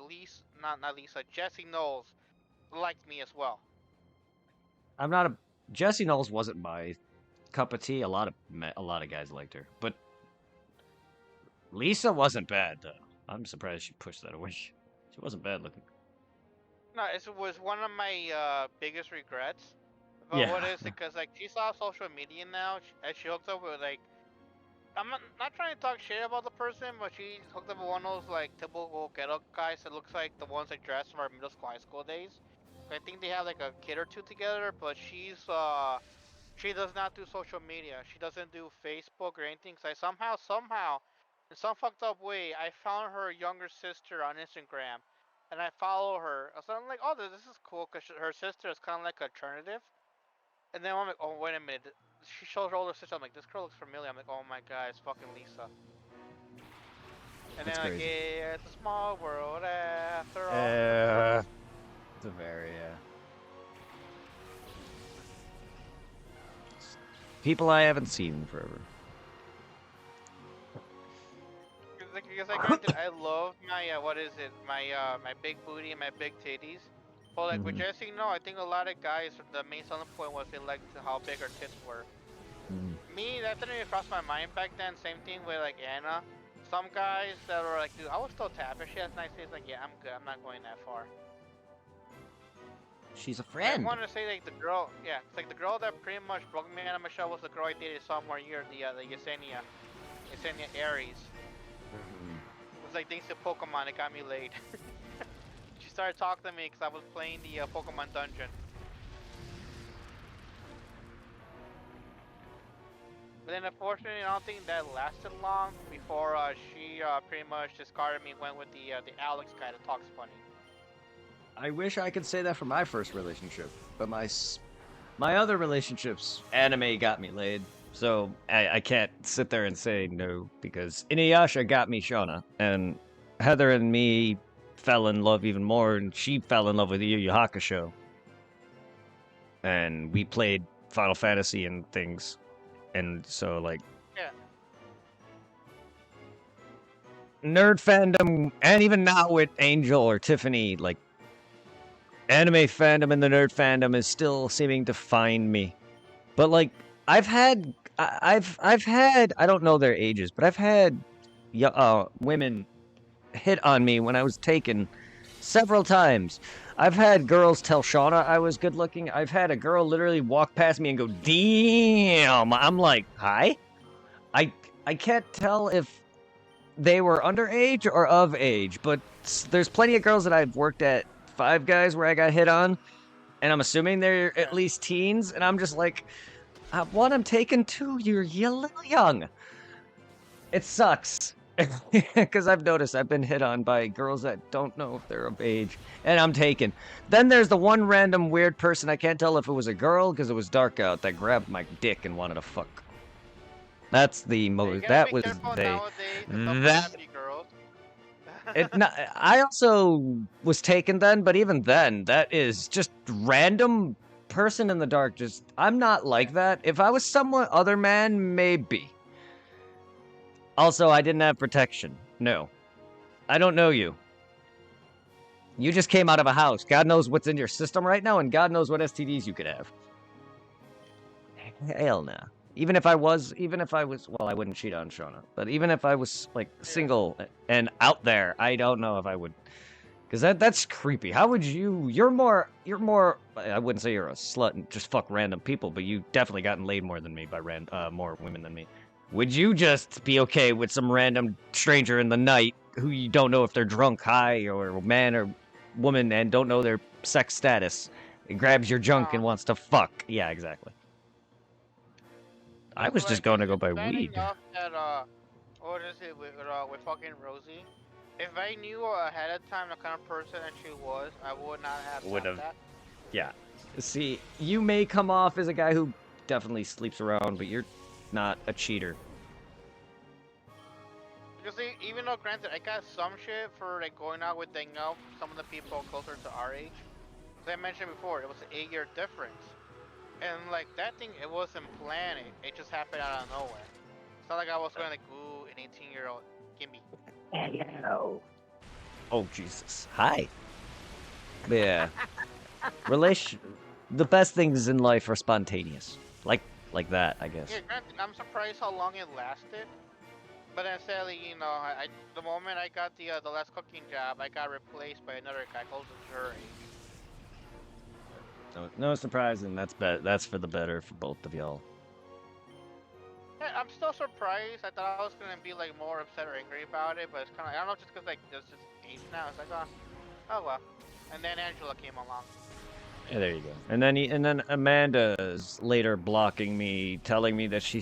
not Lisa, Jessie Knowles liked me as well. Jessie Knowles wasn't my cup of tea. A lot of guys liked her, but Lisa wasn't bad though. I'm surprised she pushed that away. She wasn't bad looking. No, it was one of my biggest regrets. But what is it? Because like she's off social media now, and she hooked up with like, I'm not trying to talk shit about the person, but she hooked up with one of those like typical ghetto guys that looks like the ones that dressed from our middle school, high school days. I think they have like a kid or two together, but she does not do social media. She doesn't do Facebook or anything. So I somehow, in some fucked up way, I found her younger sister on Instagram, and I follow her. So I'm like, oh, this is cool, because her sister is kind of like alternative. And then I'm like, oh, wait a minute. She shows her older sister. I'm like, this girl looks familiar. I'm like, oh my god, it's fucking Lisa. And That's then crazy. like, yeah, it's a small world after all. It's a very people I haven't seen in forever. Because granted, I love my my big booty and my big titties. But like with Jessie, no, I think a lot of guys, the main selling point was they liked how big her tits were. Me, that didn't even cross my mind back then. Same thing with like Anna. Some guys that were like, dude, I would still tap her. She has nice tits. Like, yeah, I'm good. I'm not going that far. She's a friend. I want to say like the girl, yeah, it's like the girl that pretty much broke me out of my shell was the girl I dated sophomore year, the Yesenia Aries. It was like thanks to Pokemon, it got me laid. She started talking to me because I was playing the Pokemon dungeon. But then unfortunately, I don't think that lasted long before she pretty much discarded me and went with the Alex guy that talks funny. I wish I could say that for my first relationship, but my other relationships, anime got me laid, so I can't sit there and say no, because Inuyasha got me Shauna, and Heather and me fell in love even more, and she fell in love with Yu Yu Hakusho, and we played Final Fantasy and things, and so like, yeah, nerd fandom, and even now with Angel or Tiffany, like, anime fandom and the nerd fandom is still seeming to find me. But like, I've had I don't know their ages, but I've had women hit on me when I was taken several times. I've had girls tell Shauna I was good looking. I've had a girl literally walk past me and go, "Damn." I'm like, "Hi?" I can't tell if they were underage or of age, but there's plenty of girls that I've worked at Five Guys where I got hit on, and I'm assuming they're at least teens, and I'm just like, one, I'm taken, two, you're a little young. It sucks. Because I've noticed I've been hit on by girls that don't know if they're of age, and I'm taken. Then there's the one random weird person, I can't tell if it was a girl because it was dark out, that grabbed my dick and wanted to fuck. That's the You most. gotta That be was careful the. nowadays. It doesn't That. have to be girls. I also was taken then, but even then, that is just random person in the dark. Just I'm not like that. If I was someone other man, maybe. Also, I didn't have protection. No. I don't know you. You just came out of a house. God knows what's in your system right now, and God knows what STDs you could have. Hell no. Even if I was, well, I wouldn't cheat on Shona. But even if I was, like, single and out there, I don't know if I would. Because that's creepy. How would you, you're more, I wouldn't say you're a slut and just fuck random people, but you definitely gotten laid more than me by more women than me. Would you just be okay with some random stranger in the night who you don't know if they're drunk, high, or man or woman and don't know their sex status? It grabs your junk and wants to fuck. Yeah, exactly. I was just going to go buy weed. Enough that, what is it with fucking Rosie? If I knew ahead of time the kind of person that she was, I would not have done that. Yeah. See, you may come off as a guy who definitely sleeps around, but you're not a cheater. Because even though, granted, I got some shit for like going out with some of the people closer to our age. As I mentioned before, it was an 8-year difference. And like that thing, it wasn't planned. It just happened out of nowhere. It's not like I was going like, ooh, an 18-year-old, gimme. Hello. Oh, Jesus. Hi. Yeah. The best things in life are spontaneous. Like that, I guess. Yeah, granted, I'm surprised how long it lasted. But then sadly, you know, the moment I got the last cooking job, I got replaced by another guy closer to her age. No surprising. That's for the better for both of y'all. Yeah, I'm still surprised. I thought I was gonna be like more upset or angry about it, but it's kind of, I don't know, just because like there's just age now. It's like, oh well. And then Angela came along. Yeah, there you go. And then Amanda's later blocking me, telling me that she